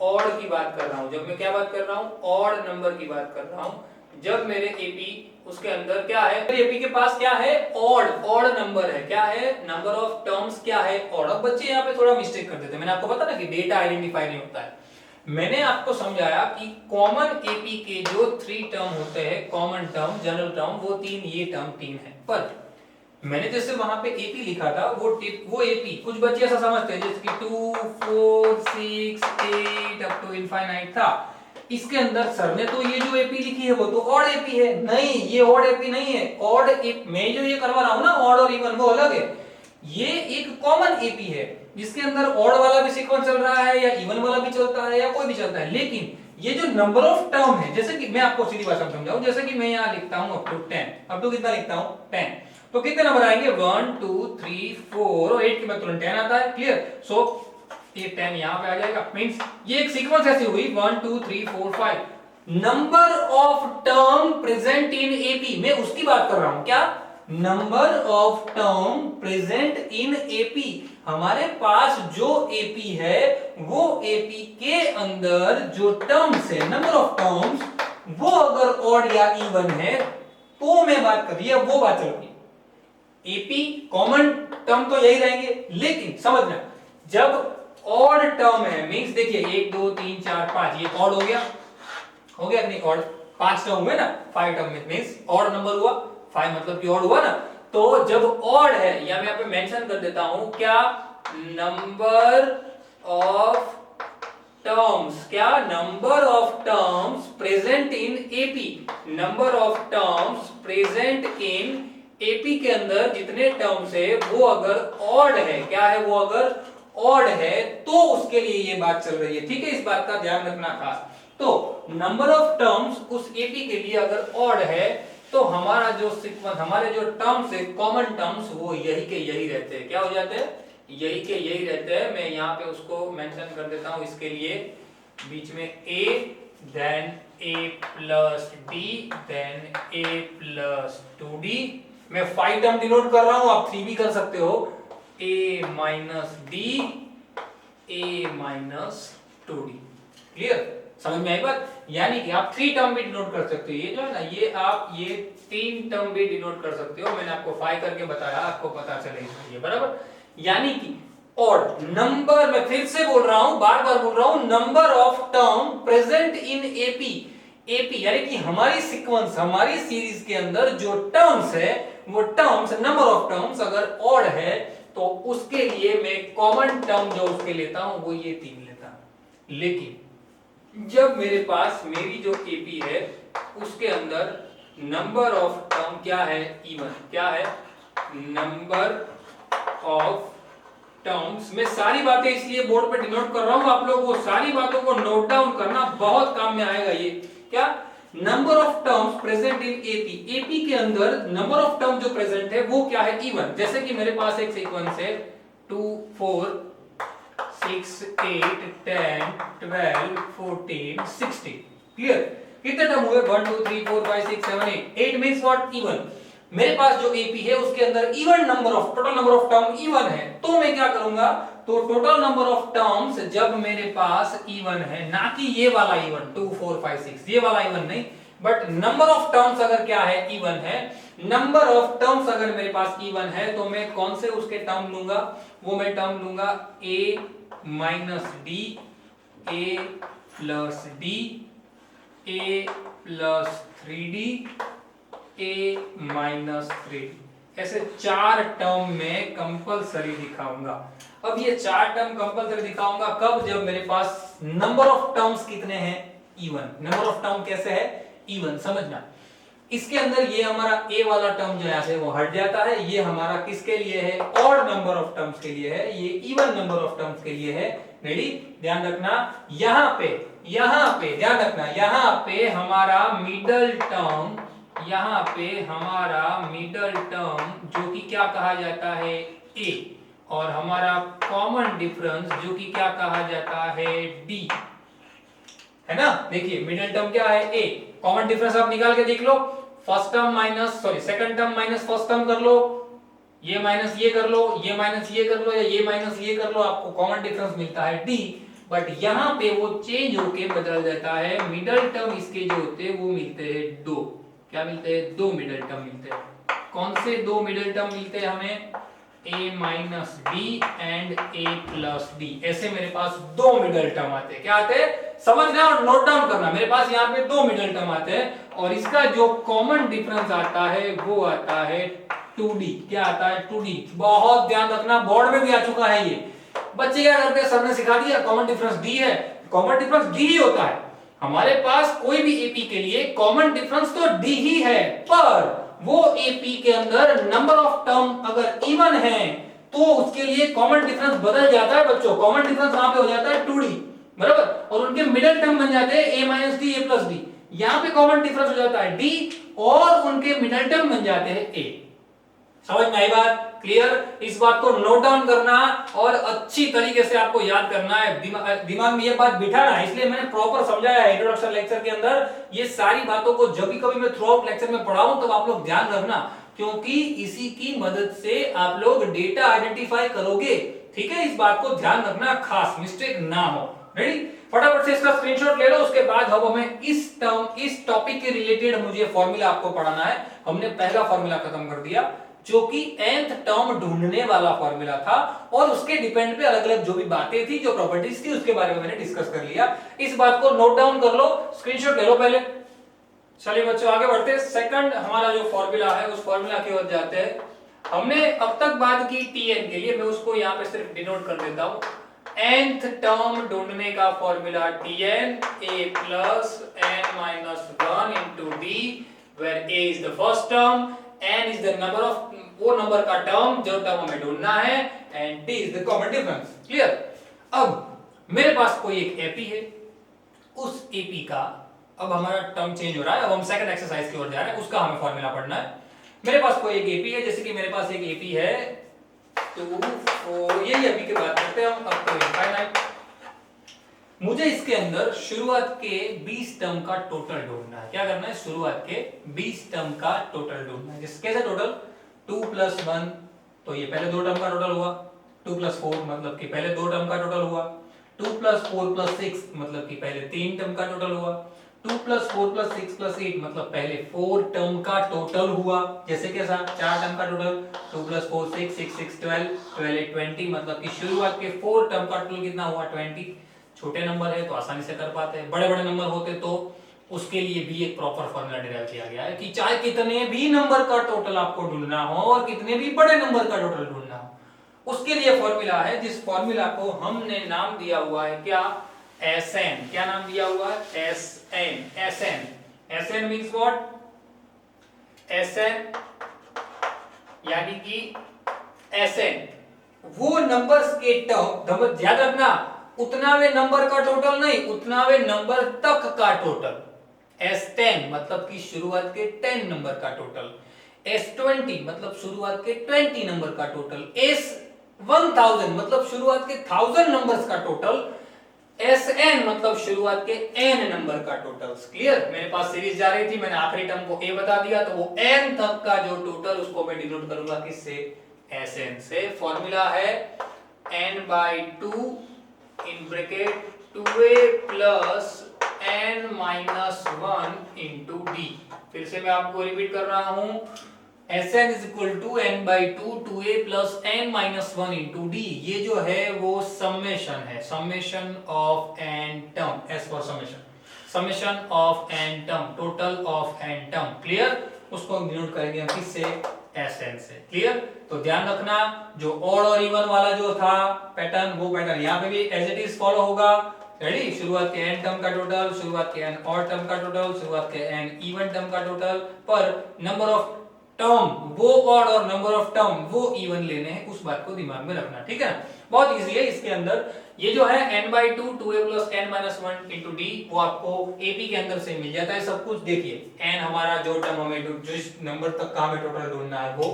ऑड की बात कर रहा हूं, जब मैं क्या बात कर रहा हूं? ऑड नंबर की बात कर रहा हूं। जब मेरे एपी उसके अंदर क्या है? मेरे एपी के पास क्या है? ऑड नंबर है। क्या है? नंबर ऑफ टर्म्स क्या है? ऑड। अब बच्चे यहाँ पे थोड़ा मिस्टेक कर देते हैं। मैंने आपको बताया ना कि डेटा आइडेंटिफाई नहीं होता है। मैंने आपको समझाया कि कॉमन एपी के जो 3 टर्म होते हैं, कॉमन टर्म, जनरल टर्म, वो 3, ये टर्म 3 है। पर मैंने जैसे वहां पे एपी लिखा था, वो एपी कुछ बच्चे ऐसा समझते हैं जैसे कि 2 4 6 8 अप टू इनफाइनाइट था। इसके अंदर सर ने तो ये जो एपी लिखी है वो तो ऑड एपी है। नहीं, ये ऑड एपी नहीं है। ऑड मैं जो ये करवा रहा हूं ना, ऑड और इवन, वो अलग है। ये एक कॉमन एपी है। जिसके अंदर ऑड वाला भी सीक्वेंस चल रहा है या इवन वाला भी चलता है या कोई भी चलता है, लेकिन ये जो नंबर ऑफ टर्म है, जैसे कि मैं आपको सीधी भाषा में समझाऊं, जैसे कि मैं यहाँ लिखता हूँ अप टू 10, अप टू कितना लिखता हूँ 10, तो कितने नंबर आएंगे 1 2 3 4 और 8 के बाद तुरंत 10 आता है, क्लियर। सो ये 10 यहाँ पे आ जाएगा, मींस ये एक सीक्वेंस ऐसी हुई 1 2 3 4 5 number of term present in AP, मैं उसकी बात कर रहा हूं, क्या number of term present in AP, हमारे पास जो एपी है वो एपी के अंदर जो टर्म्स है, नंबर ऑफ टर्म्स, वो अगर ऑड या इवन है तो मैं बात कर रही है, वो बात चल रही है। एपी कॉमन टर्म तो यही रहेंगे, लेकिन समझना जब ऑड टर्म है, मींस देखिए 1 2 3 4 5 ये ऑड हो गया नहीं ऑड, 5 टर्म हुए ना, 5 टर्म में मींस ऑड नंबर हुआ, 5 मतलब कि ऑड हुआ ना, तो जब ऑड है, या मैं यहाँ पे मेंशन कर देता हूं क्या, नंबर ऑफ टर्म्स, क्या number of terms present in AP, number of terms present in AP के अंदर जितने टर्म्स है वो अगर ऑड है, क्या है वो अगर ऑड है, तो उसके लिए ये बात चल रही है, ठीक है, इस बात का ध्यान रखना खास। तो नंबर ऑफ टर्म्स उस एपी के लिए अगर ऑड है तो हमारा जो सीक्वेंस, हमारे जो टर्म्स है कॉमन टर्म्स, वो यही के यही रहते हैं, क्या हो जाते हैं, यही के यही रहते हैं। मैं यहाँ पे उसको मेंशन कर देता हूं, इसके लिए बीच में a then a plus d then a plus 2d, मैं 5 टर्म डिनोट कर रहा हूं, आप 3 भी कर सकते हो, a minus d a minus 2d, clear, समझ में आई बात। यानी कि आप 3 टर्म भी डिनोट कर सकते हो, ये जो है ना, ये आप ये 3 टर्म भी डिनोट कर सकते हो, मैंने आपको 5 करके बताया, आपको पता चलेगा ये, बराबर। यानी कि ऑड नंबर, मैं फिर से बोल रहा हूं, बार बार बोल रहा हूं, number of term present in AP, AP यानी कि हमारी सीक्वेंस, हमारी सीरीज के अंदर जो टर्म्स है वो टर्म्स, नंबर ऑफ टर्म्स अगर ऑड है तो उसके लिए मैं कॉमन टर्म जो उसके लेता हूं वो ये 3 लेता हूं। लेकिन जब मेरे पास मेरी जो एपी है उसके अंदर नंबर ऑफ टर्म क्या है, इवन, क्या है, नंबर ऑफ टर्म्स, मैं सारी बातें इसलिए बोर्ड पे डिनोट कर रहा हूं, आप लोग वो सारी बातों को नोट डाउन करना, बहुत काम में आएगा ये, क्या, number of terms present in AP, AP के अंदर नंबर ऑफ टर्म जो प्रेजेंट है वो क्या है, इवन। जैसे कि मेरे पास एक सीक्वेंस है 2 4 6 8 10 12 14 16, क्लियर, कितने टर्म हुए, 1 2 3 4 5 6 7 8, 8 मींस व्हाट, इवन। मेरे पास जो एपी है उसके अंदर even number of, total number of term even है, तो मैं क्या करूंगा, तो टोटल नंबर ऑफ टर्म्स जब मेरे पास इवन है, ना कि ये वाला इवन 2 4 5 6, ये वाला इवन नहीं, बट नंबर ऑफ टर्म्स अगर क्या है, इवन है, नंबर ऑफ टर्म्स अगर मेरे पास इवन है, तो मैं कौन से उसके टर्म लूंगा, वो मैं टर्म लूंगा a minus D, a plus D, a plus 3d, a minus 3d, ऐसे 4 टर्म में कंपलसरी दिखाऊंगा। अब ये 4 टर्म कंपलसरी दिखाऊंगा कब, जब मेरे पास नंबर ऑफ टर्म्स कितने हैं, इवन, नंबर ऑफ टर्म कैसे है, इवन, समझना। इसके अंदर ये हमारा a वाला टर्म जो है वो हट जाता है, ये हमारा किसके लिए है, ऑड नंबर ऑफ टर्म्स के लिए है, ये इवन नंबर ऑफ टर्म्स के लिए है, रेडी, ध्यान रखना। यहाँ पे ध्यान रखना, यहाँ पे हमारा मिडल टर्म, यहाँ पे हमारा मिडल टर्म जो कि क्या कहा जाता है, a, और हमारा कॉमन डिफरेंस जो कि क्या कहा जाता है, d, है ना। देखिए मिडिल टर्म क्या है, a, कॉमन डिफरेंस आप निकाल के देख लो, first term minus, sorry second term minus first term कर लो, ये माइनस ये कर लो, ये माइनस ये कर लो, या ये माइनस ये कर लो, आपको कॉमन डिफरेंस मिलता है d, बट यहाँ पे वो चेंज होके बदल जाता है, मिडिल टर्म इसके जो होते हैं वो मिलते हैं 2, क्या मिलते हैं, 2 मिडिल टर्म मिलते हैं। कौन से 2 मिडिल टर्म मिलते हैं हमें, a minus D and a plus D, ऐसे मेरे पास 2 मिडिल टर्म आते हैं, क्या आते हैं, समझना और नोट डाउन करना, मेरे पास यहाँ पे 2 मिडिल टर्म आते हैं, और इसका जो कॉमन डिफरेंस आता है वो आता है 2d, क्या आता है, 2d, बहुत ध्यान रखना, बोर्ड में भी आ चुका है ये। बच्चे क्या करते हैं, सर ने सिखा दिया कॉमन डिफरेंस d है, कॉमन डिफरेंस d ही होता है, हमारे पास कोई भी एपी के लिए कॉमन डिफरेंस तो d ही है, पर वो एपी के अंदर नंबर ऑफ टर्म अगर इवन है तो उसके लिए कॉमन डिफरेंस बदल जाता है बच्चों, कॉमन डिफरेंस वहां पे हो जाता है 2d, बराबर, और उनके मिडिल टर्म बन जाते हैं a minus D A plus D. यहां पे कॉमन डिफरेंस हो जाता है d और उनके मिडिल टर्म बन जाते हैं a। समझ में आई बात? क्लियर? इस बात को नोट डाउन करना और अच्छी तरीके से आपको याद करना है, दिमाग में ये बात बिठाना है। इसलिए मैंने प्रॉपर समझाया है इंट्रोडक्शन लेक्चर के अंदर। ये सारी बातों को जब भी कभी मैं थ्रू आउट लेक्चर में पढ़ाऊं तब आप लोग ध्यान रखना, क्योंकि इसी की मदद से आप लोग डेटा आइडेंटिफाई करोगे। ठीक है, इस बात को ध्यान रखना, खास मिस्टेक ना हो। रेडी? फटाफट से इसका स्क्रीनशॉट ले लो। उसके बाद अब हमें इस टॉपिक के रिलेटेड मुझे फॉर्मूला आपको पढ़ाना है। हमने पहला फॉर्मूला खत्म कर दिया जो कि nth टर्म ढूंढने वाला फॉर्मूला था, और उसके डिपेंड पे अलग अलग जो भी बातें थी, जो प्रॉपर्टीज थी, उसके बारे में मैंने डिस्कस कर लिया। इस बात को नोट डाउन कर लो, स्क्रीनशॉट ले लो पहले। चलिए बच्चों आगे बढ़ते हैं। सेकंड हमारा जो फॉर्मूला है उस फॉर्मूला की ओर जाते हैं। हमने अब तक बात की tn के लिए, मैं उसको यहाँ पे सिर्फ डिनोट कर देता हूँ। nth टर्म ढूंढने का formula tn a plus n minus 1 into d, where a is the first term, n is the number of वो नंबर का टर्म जो टर्म हमें ढूंढना है, and d is the common difference। Clear? अब मेरे पास कोई एक एपी है, उस एपी का अब हमारा टर्म चेंज हो रहा है। अब हम सेकंड एक्सरसाइज की ओर जा रहे हैं, उसका हमें फॉर्मूला पढ़ना है। मेरे पास कोई एक एपी है, जैसे कि मेरे पास एक एपी है 2 4, यही एपी की बात करते हैं हम, अब तो इनफाइनाइट। मुझे इसके अंदर शुरुआत के 20 टर्म का टोटल ढूंढना है। क्या करना है? शुरुआत के 20 टर्म का टोटल ढूंढना है। कैसे टोटल? 2 + 1, तो ये पहले दो टर्म का टोटल हुआ। 2 + 4 मतलब कि पहले दो टर्म का टोटल हुआ। 2 + 4 + 6 मतलब कि पहले तीन टर्म का टोटल हुआ। 2 + 4 + 6 + 8 मतलब पहले 4 टर्म का टोटल हुआ। जैसे कैसा? 4 टर्म का टोटल, 2 + 4 6 6 6 12 12 8 20 मतलब कि शुरुआत के 4 टर्म का टोटल कितना हुआ? 20। छोटे नंबर है तो आसानी से कर पाते हैं, बड़े बड़े नंबर होते तो उसके लिए भी एक प्रॉपर फॉर्मूला डिराइव किया गया है कि चाहे कितने भी नंबर का टोटल आपको ढूंढना हो और कितने भी बड़े नंबर का टोटल ढूंढना हो, उसके लिए फॉर्मूला है, जिस फॉर्मूला को हमने नाम दिया हुआ है क्या? Sn। क्या नाम दिया हुआ है? Sn। Sn। Sn means what? Sn यानी कि Sn वो नंबर्स के टर्म, याद रखना, उतनावे नंबर का टोटल नहीं, उतनावे नंबर तक का टोटल। S10 मतलब कि शुरुआत के 10 नंबर का टोटल। S20 मतलब शुरुआत के 20 नंबर का टोटल। S1000 मतलब शुरुआत के 1000 नंबर्स का टोटल। Sn मतलब शुरुआत के n नंबर का टोटल। क्लियर? मेरे पास सीरीज जा रही थी, मैंने आखिरी टर्म को a बता दिया, तो वो n तक का जो टोटल उसको मैं डिनोट करूंगा किससे? Sn से। फॉर्मूला है n/2 in bracket 2a plus n minus 1 into d। फिर से मैं आपको रिपीट कर रहा हूं, Sn is equal to n/2 2a plus n minus 1 into d। ये जो है वो समेशन है, summation of n term, s for summation, summation of n term, total of n term. Clear? उसको डिनोट करेंगे हम किससे? Sn से। क्लियर? तो ध्यान रखना, जो ऑड और इवन वाला जो था पैटर्न, वो पैटर्न यहाँ पे भी एज इट इज फॉलो होगा। रेडी? शुरुआत के n टर्म का टोटल, शुरुआत के n ऑड टर्म का टोटल, शुरुआत के n इवन टर्म का टोटल, पर नंबर ऑफ टर्म वो ऑड और नंबर ऑफ टर्म वो इवन लेने हैं, उस बात को दिमाग में रखना। ठीक है ना? बहुत इजी है। इसके अंदर ये जो है n/2 2a plus n minus 1 into d, वो आपको AP के अंदर से मिल जाता है सब कुछ। देखिए n हमारा जो टर्म हमें जिस नंबर तक का हमें टोटल ढूंढना है वो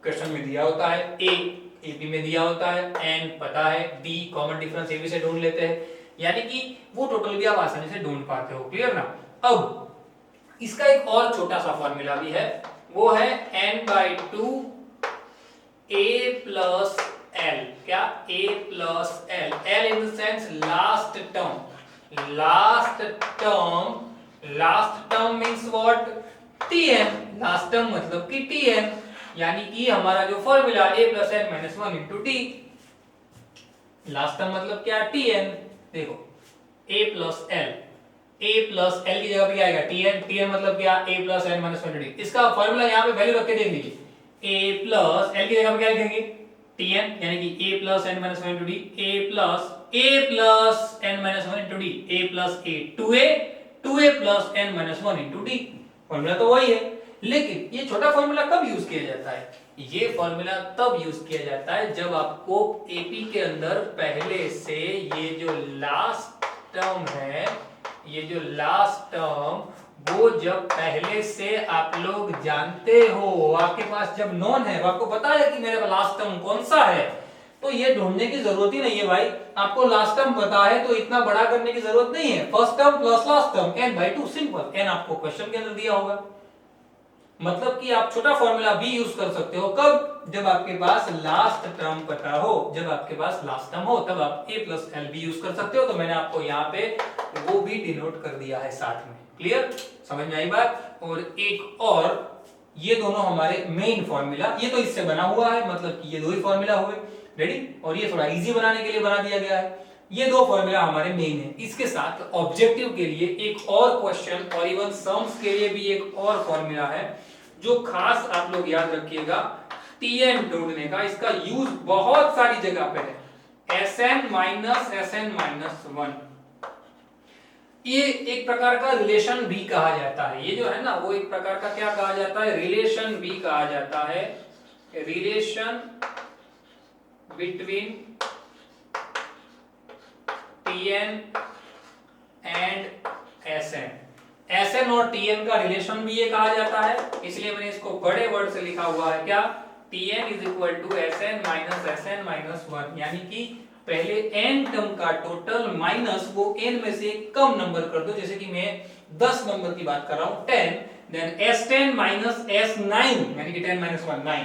क्वेश्चन में दिया होता है, a AP में दिया होता है, n पता है, d कॉमन डिफरेंस AB से ढूंढ लेते हैं, यानी कि वो टोटल भी आप आसानी से ढूंढ पाते हो। क्लियर ना? अब इसका एक और छोटा सा फॉर्मूला भी है, वो है n/2 a plus l। क्या? a plus l। l in the sense last term. Last term, last term means what? tn। Last term मतलब कि tn, यानी कि हमारा जो formula a plus n minus 1 into d, last term मतलब क्या? tn। देखो a plus l, a plus l की जगह पे क्या आएगा? tn। tn मतलब क्या? a plus n minus 1 into d। इसका फॉर्मूला यहाँ पे वैल्यू रख के देख लीजिए, a plus l की जगह पे क्या लिखेंगे? tn, यानी कि a plus n minus 1 into d, a plus n minus 1 into d, a plus a 2a plus n minus 1 into d। Formula तो वही है। लेकिन ये छोटा फॉर्मूला कब यूज किया जाता है? ये फॉर्मूला तब यूज किया जाता है जब आपको एपी के अंदर पहले से ये जो लास्ट टर्म है, ये जो लास्ट टर्म वो जब पहले से आप लोग जानते हो, आपके पास जब नॉन है, आपको पता है कि मेरे पास लास्ट टर्म कौन सा है, तो ये ढूंढने की जरूरत ही नहीं है भाई। आपको लास्ट टर्म पता है तो इतना बड़ा करने की जरूरत नहीं है। First term plus last term n/2 simple. n आपको क्वेश्चन के अंदर दिया होगा, मतलब कि आप छोटा फॉर्मूला भी यूज कर सकते हो। कब? जब आपके पास लास्ट टर्म पता हो, जब आपके पास लास्ट टर्म हो तब आप a प्लस एल भी यूज कर सकते हो। तो मैंने आपको यहाँ पे वो भी डिनोट कर दिया है साथ में। क्लियर? समझ में आई बात? और एक और, ये दोनों हमारे मेन फॉर्मूला, ये तो इससे बना हुआ है, मतलब कि ये दो ही फॉर्मूला हुए। रेडी? और ये थोड़ा इजी बनाने के लिए बना दिया गया है। ये दो फॉर्मूला हमारे मेन है। इसके साथ ऑब्जेक्टिव के लिए एक और क्वेश्चन और इवन सम्स के लिए भी एक और फॉर्मूला है जो खास आप लोग याद रखिएगा, Tn ढूंढने का। इसका यूज बहुत सारी जगह पे है। Sn माइनस Sn-1, ये एक प्रकार का रिलेशन भी कहा जाता है। ये जो है ना वो एक प्रकार का क्या कहा जाता है? रिलेशन भी कहा जाता है। Relation between Tn and Sn। Sn और Tn का रिलेशन भी ये कहा जाता है, इसलिए मैंने इसको बड़े वर्ड से लिखा हुआ है। क्या? Tn is equal to Sn minus Sn-1, यानी कि पहले n टर्म का टोटल माइनस वो n में से कम नंबर कर दो। जैसे कि मैं 10 नंबर की बात कर रहा हूं 10, देन S10 माइनस S9, यानी कि 10 minus 1 9,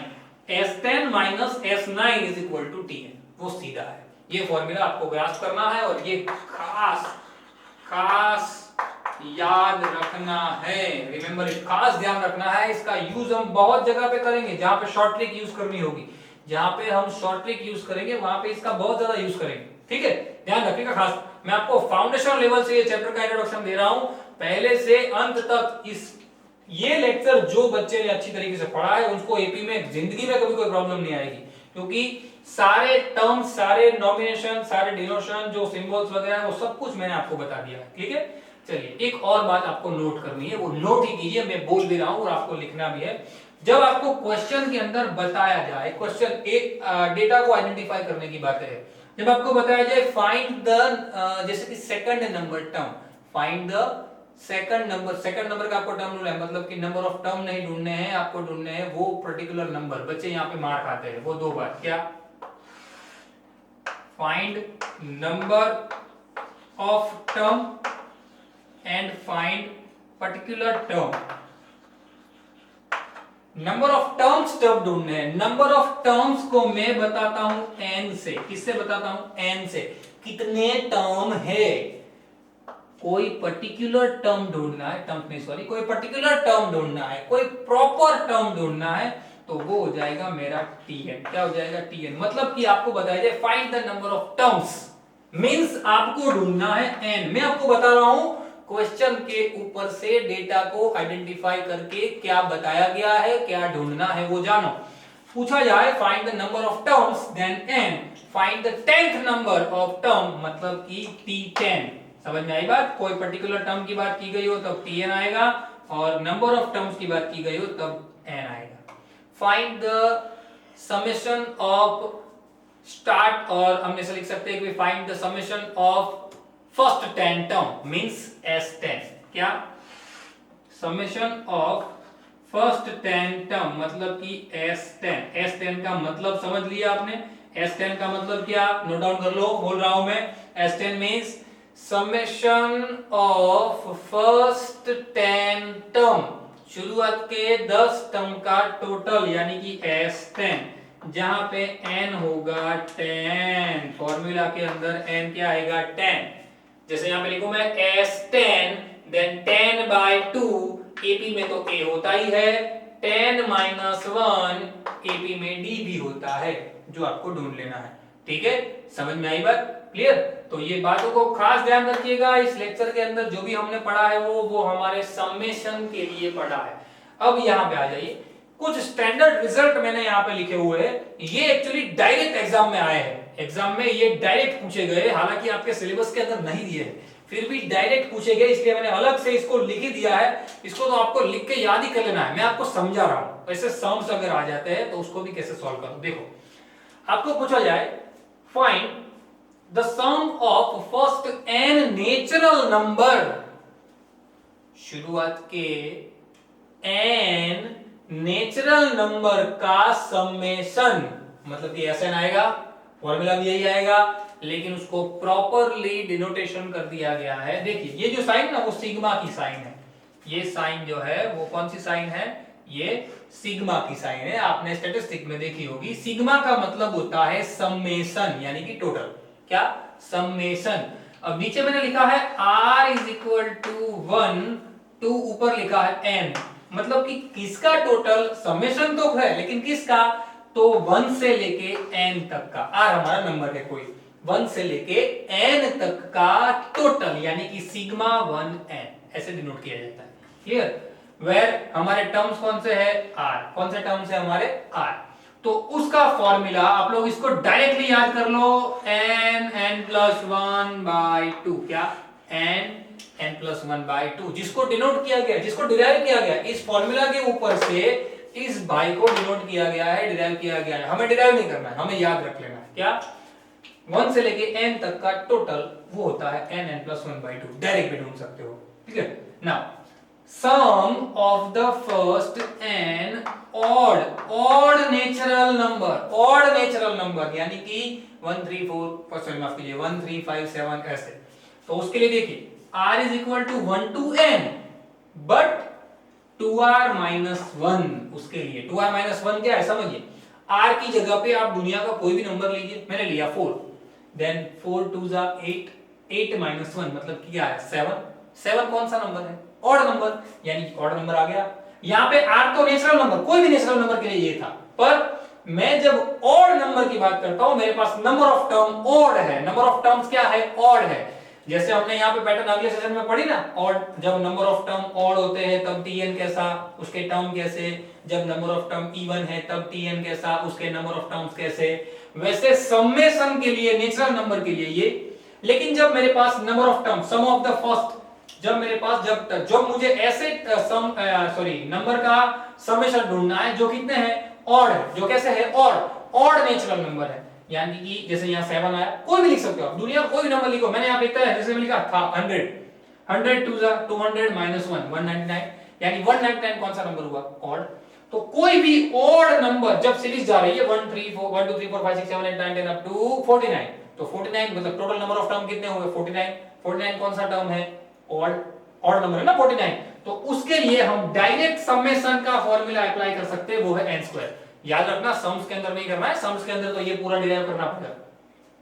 S10 minus S9 is equal to Tn। वो सीधा है। ये फॉर्मूला आपको ग्रास्प करना है और ये खास याद रखना है। रिमेंबर इट, खास ध्यान रखना है। इसका यूज हम बहुत जगह पे करेंगे जहां पे शॉर्ट ट्रिक यूज करनी होगी। जहां पे हम शॉर्ट ट्रिक यूज करेंगे वहां पे इसका बहुत ज्यादा यूज करेंगे। ठीक है, ध्यान रखिएगा खास। मैं आपको फाउंडेशन लेवल से ये चैप्टर का इंट्रोडक्शन दे रहा हूं, पहले से अंत तक। ये लेक्चर जो बच्चे ने अच्छी तरीके से पढ़ा है उसको एपी में जिंदगी में कभी कोई प्रॉब्लम नहीं आएगी, क्योंकि सारे टर्म्स, सारे नॉमिनेशन, सारे डिनोशन, जो सिंबल्स वगैरह वो सब कुछ मैंने आपको बता दिया है। ठीक है, चलिए एक और बात आपको नोट करनी है, वो नोट ही कीजिए, मैं बोल भी रहा हूं और आपको लिखना भी है। जब आपको क्वेश्चन के अंदर बताया जाए, क्वेश्चन एक डेटा को आइडेंटिफाई करने की बात है, जब आपको बताया जाए फाइंड द, जैसे कि second number term, find the second number का आपको टर्म ढूंढना है, मतलब कि नंबर ऑफ टर्म नहीं ढूंढने हैं आपको, ढूंढने हैं वो पर्टिकुलर नंबर। बच्चे यहाँ पे मार खाते हैं वो दो बात। क्या? Find number of term and find particular term. Number of terms term ढूंढने हैं। नंबर ऑफ टर्म्स को मैं बताता हूं n से। किससे बताता हूं? n से। कितने टर्म है, कोई पर्टिकुलर टर्म ढूंढना है, टर्म नहीं सॉरी, कोई पर्टिकुलर टर्म ढूंढना है, कोई प्रॉपर टर्म ढूंढना है, तो वो हो जाएगा मेरा Tn। क्या हो जाएगा? Tn। मतलब कि आपको बताया जाए find the number of terms, means आपको ढूंढना है n। मैं आपको बता रहा हूं क्वेश्चन के ऊपर से डेटा को आइडेंटिफाई करके क्या बताया गया है, क्या ढूंढना है वो जानो। पूछा जाए find the number of terms, then n, find the 10th number of term, मतलब कि T10। समझ में आई बात? कोई पर्टिकुलर टर्म की बात की गई हो तब Tn आएगा, और नंबर ऑफ टर्म्स की बात की गई हो तब n आएगा। Find the summation of start, और हम ऐसे लिख सकते हैं कि find the summation of first 10 term, means S10। क्या? समेशन ऑफ फर्स्ट 10 टर्म, मतलब कि S10। S10 का मतलब समझ लिया आपने? S10 का मतलब क्या? नोट डाउन कर लो, बोल रहा हूं मैं। S10 means summation of first 10 term, शुरुआत के 10 टर्म का टोटल, यानी कि S10, जहां पे n होगा 10। फॉर्मूला के अंदर n क्या आएगा? 10। जैसे यहां पे लिखूं मैं S10 देन 10/2, एपी में तो a होता ही है, 10 माइनस 1 एपी में d भी होता है, जो आपको ढूंढ लेना है। ठीक है, समझ में आई बात? क्लियर? तो ये बातों को खास ध्यान रखिएगा। इस लेक्चर के अंदर जो भी हमने पढ़ा है वो हमारे समेशन के लिए पढ़ा है। अब यहाँ पे आ जाइए, कुछ स्टैंडर्ड रिजल्ट मैंने यहाँ पे लिखे हुए हैं, ये एक्चुअली डायरेक्ट एग्जाम में आए हैं। एग्जाम में ये डायरेक्ट पूछे गए, हालांकि आपके सिलेबस के अंदर नहीं दिए हैं। फिर भी डायरेक्ट पूछेगा, इसलिए मैंने अलग से इसको लिख ही दिया है। इसको तो आपको लिख के याद ही कर लेना है, मैं आपको समझा रहा हूं। ऐसे सम्स अगर आ जाते हैं तो उसको भी कैसे सॉल्व करो। देखो आपको पूछा जाए find the sum of first n natural number, शुरुआत के n नेचुरल नंबर का समेशन, मतलब कि SN आएगा, फॉर्मूला भी यही आएगा, लेकिन उसको प्रॉपरली डिनोटेशन कर दिया गया है। देखिए ये जो साइन ना वो सिग्मा की साइन है, ये साइन जो है वो कौन सी साइन है, ये सिग्मा की साइन है। आपने स्टैटिस्टिक में देखी होगी, सिग्मा का मतलब होता है समेशन, यानी कि टोटल, क्या समेशन। अब नीचे मैंने लिखा है r is equal to 1 to ऊपर लिखा है n, मतलब कि किसका टोटल, समेशन तो है लेकिन किसका, तो 1 से लेके n तक का, r हमारा नंबर है कोई, 1 से लेके n तक का टोटल, यानी कि सिग्मा 1n, ऐसे डिनोट किया जाता है। क्लियर, वेयर हमारे टर्म्स कौन से है, r, कौन से टर्म्स है हमारे r, तो उसका फॉर्मूला आप लोग इसको डायरेक्टली याद कर लो, n प्लस 1 बाई 2, क्या n प्लस 1 बाई 2, जिसको डिनोट किया गया, जिसको डिराइव किया गया, इस फॉर्मूला के ऊपर से इस बाई को डिनोट किया गया है, डिराइव किया गया है। हमें डिराइव नहीं करना है, हमें याद रख लेना है, क्या 1 से लेके n तक का टोटल वो होता है n प्लस 1 बाई 2, डायरेक्ट भी ढूंढ सकते हो। ठीक है, now sum of the first n odd natural number यानी कि 1 3 4 सॉरी माफ कीजिए 1 3 5 7 ऐसे, तो उसके लिए देखिए r is equal to 1 to n but 2r minus 1, उसके लिए 2r minus 1 क्या है समझिए, r की जगह पे आप दुनिया का कोई भी नंबर लीजिए, मैंने लिया 4, देन 4 2 8, 8 minus 1 मतलब क्या है 7, 7 कौन सा नंबर है, ऑड नंबर, यानी कि ऑड नंबर आ गया। यहाँ पे r तो नेचुरल नंबर, कोई भी नेचुरल नंबर के लिए ये था, पर मैं जब ऑड नंबर की बात करता हूं, मेरे पास नंबर ऑफ टर्म ऑड है, नंबर ऑफ टर्म्स क्या है, ऑड है। जैसे हमने यहाँ पे पैटर्न अगले सेशन में पढ़ी ना, ऑड, जब नंबर ऑफ टर्म ऑड होते हैं तब tn कैसा, उसके टर्म कैसे, जब नंबर ऑफ टर्म इवन है तब tn कैसा, उसके नंबर ऑफ टर्म्स कैसे, वैसे समेशन के लिए, नेचुरल नंबर के लिए ये। लेकिन जब मेरे पास number of term, sum of the first, जब मेरे पास जब मुझे ऐसे नंबर का समेशन ढूंढना है जो कितने हैं, ऑड है, जो कैसे है, ऑड नेचुरल नंबर है, यानी कि जैसे यहाँ 7 आया, कोई भी लिख सकते हो आप, दुनिया कोई भी नंबर लिखो, मैंने यहाँ पे जैसे मैं लिखा था 100 टू 200 माइनस 1 199, यानी 199 कौन सा नंबर हुआ, ऑड। तो कोई भी ऑड नंबर जब सीरीज जा रही है 1 3 4 1 2 3 4 5 6 7 8 9 10 अप टू 49, तो 49 मतलब टोटल नंबर ऑफ टर्म कितने हुए 49 कौन सा टर्म है, ऑड नंबर है ना 49, तो उसके लिए हम डायरेक्ट समेशन का फॉर्मूला अप्लाई कर सकते हैं, वो है n²। याद रखना सम्स के अंदर नहीं करना है, सम्स के अंदर तो ये पूरा डिराइव करना पड़ेगा,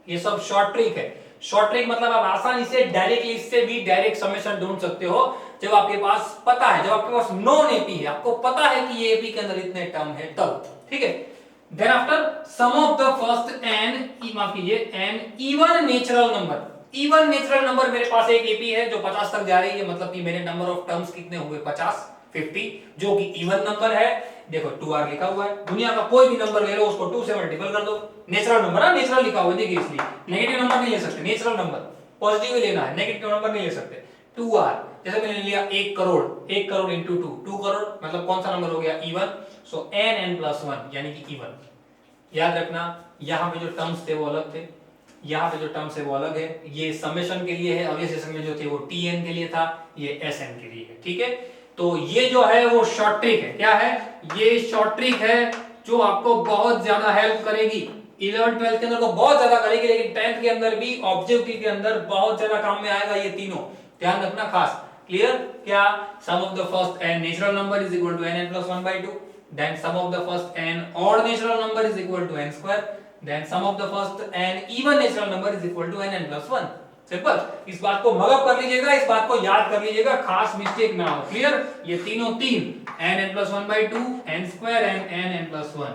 ये सब शॉर्ट ट्रिक है। शॉर्ट ट्रिक मतलब आप आसानी से डायरेक्टली इससे भी डायरेक्ट समेशन ढूंढ सकते हो, जब आपके पास पता है, जब आपके पास नॉन एपी है, आपको पता है कि ये एपी के अंदर इतने टर्म है तब, ठीक है। Then after sum of the first n, माफ कीजिए n even natural number, even natural number मेरे पास एक एपी है जो 50 तक जा रही है, मतलब कि मेरे नंबर ऑफ टर्म्स कितने हुए 50 जो कि इवन नंबर है। देखो 2r लिखा हुआ है, दुनिया का कोई भी नंबर ले लो उसको 2 से मल्टीपल कर दो, नेचुरल नंबर है, नेचुरल लिखा हुआ है, देखिए इसलिए नेगेटिव नंबर नहीं ले सकते, नेचुरल नंबर पॉजिटिव ही लेना है, नेगेटिव नंबर नहीं ले सकते। 2r जैसे मैंने लिया 1 करोड़, 1 करोड़ इंटू 2 करोड़ मतलब कौन सा नंबर हो गया, इवन, सो n प्लस 1 यानी कि इवन। याद रखना यहाँ पे जो टर्म्स थे वो अलग थे, यहाँ पे जो टर्म्स है वो अलग है, ये समेशन के लिए है, अगले सेशन में जो थे वो tn के लिए था, ये sn के लिए है, ठीक है। तो ये जो है वो शॉर्ट ट्रिक है, क्या है, ये शॉर्ट ट्रिक है जो आपको बहुत ज्यादा हेल्प करेगी, 11th 12th के अंदर को बहुत ज्यादा करेगी, लेकिन 10th के अंदर भी ऑब्जेक्टिव के अंदर बहुत ज्यादा काम में आएगा ये तीनों, ध्यान रखना खास। क्लियर, क्या sum of the first n natural number is equal to n plus 1 by 2, then sum of the first n odd natural number is equal to n², then sum of the first n even natural number is equal to n plus 1। Simple, इस बात को mug up कर लीजिएगा, इस बात को याद कर लीजिएगा, खास मिस्टेक ना हो। क्लियर, ये तीनों n plus 1 by 2 n² and n plus 1।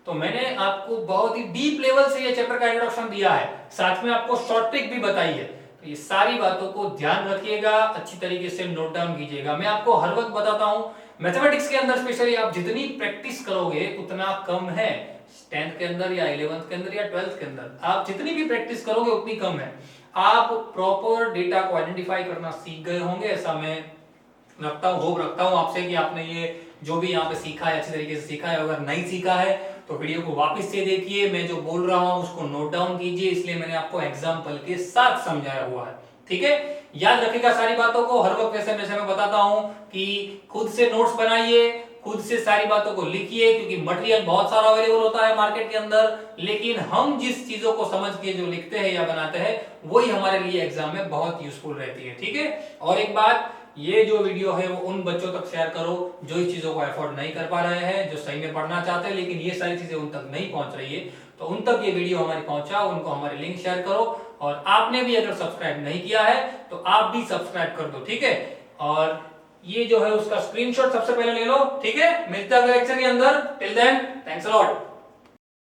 तो मैंने आपको बहुत ही डीप लेवल से ये चैप्टर का इंट्रोडक्शन दिया है, साथ में आपको शॉर्ट ट्रिक भी बताई है, तो ये सारी बातों को ध्यान रखिएगा, अच्छी तरीके से नोट डाउन कीजिएगा। मैं आपको हर वक्त बताता हूं, मैथमेटिक्स के अंदर स्पेशली आप जितनी प्रैक्टिस करोगे उतना कम है, 10th के अंदर या 11th के अंदर या 12th के अंदर आप जितनी भी प्रैक्टिस करोगे उतनी कम है। आप प्रॉपर डेटा को आइडेंटिफाई करना सीख गए होंगे, ऐसा मैं होप रखता हूं आपसे कि आपने ये जो भी यहाँ पे सीखा है अच्छी तरीके से सीखा है। अगर नहीं सीखा है तो वीडियो को वापस से देखिए, मैं जो बोल रहा हूँ उसको नोट डाउन कीजिए, इसलिए मैंने आपको एग्जाम्पल के साथ समझाया हुआ है। ठीक है, याद रखिएगा सारी बातों को। हर वक्त वैसे मैं बताता हूं कि खुद से नोट्स बनाइए, खुद से सारी बातों को लिखिए, क्योंकि मटेरियल बहुत सारा अवेलेबल होता है मार्केट के अंदर, लेकिन हम जिस चीजों को समझ के जो लिखते हैं या बनाते हैं वही हमारे लिए एग्जाम में बहुत यूजफुल रहती है। ठीक है, और एक बात, ये जो वीडियो है वो उन बच्चों तक शेयर करो जो इस चीजों को अफोर्ड नहीं कर पा रहे हैं, जो सही में पढ़ना चाहते हैं लेकिन ये सारी चीजें उन तक नहीं पहुंच रही है, तो उन तक ये वीडियो हमारी पहुंचा, उनको हमारे लिंक शेयर करो। और आपने भी अगर सब्सक्राइब नहीं किया है तो आप भी सब्सक्राइब कर दो। ठीक है, और ये जो है उसका स्क्रीनशॉट सबसे पहले ले लो। ठीक है, मिलते हैं अगले लेक्चर के अंदर। Till then, thanks a lot.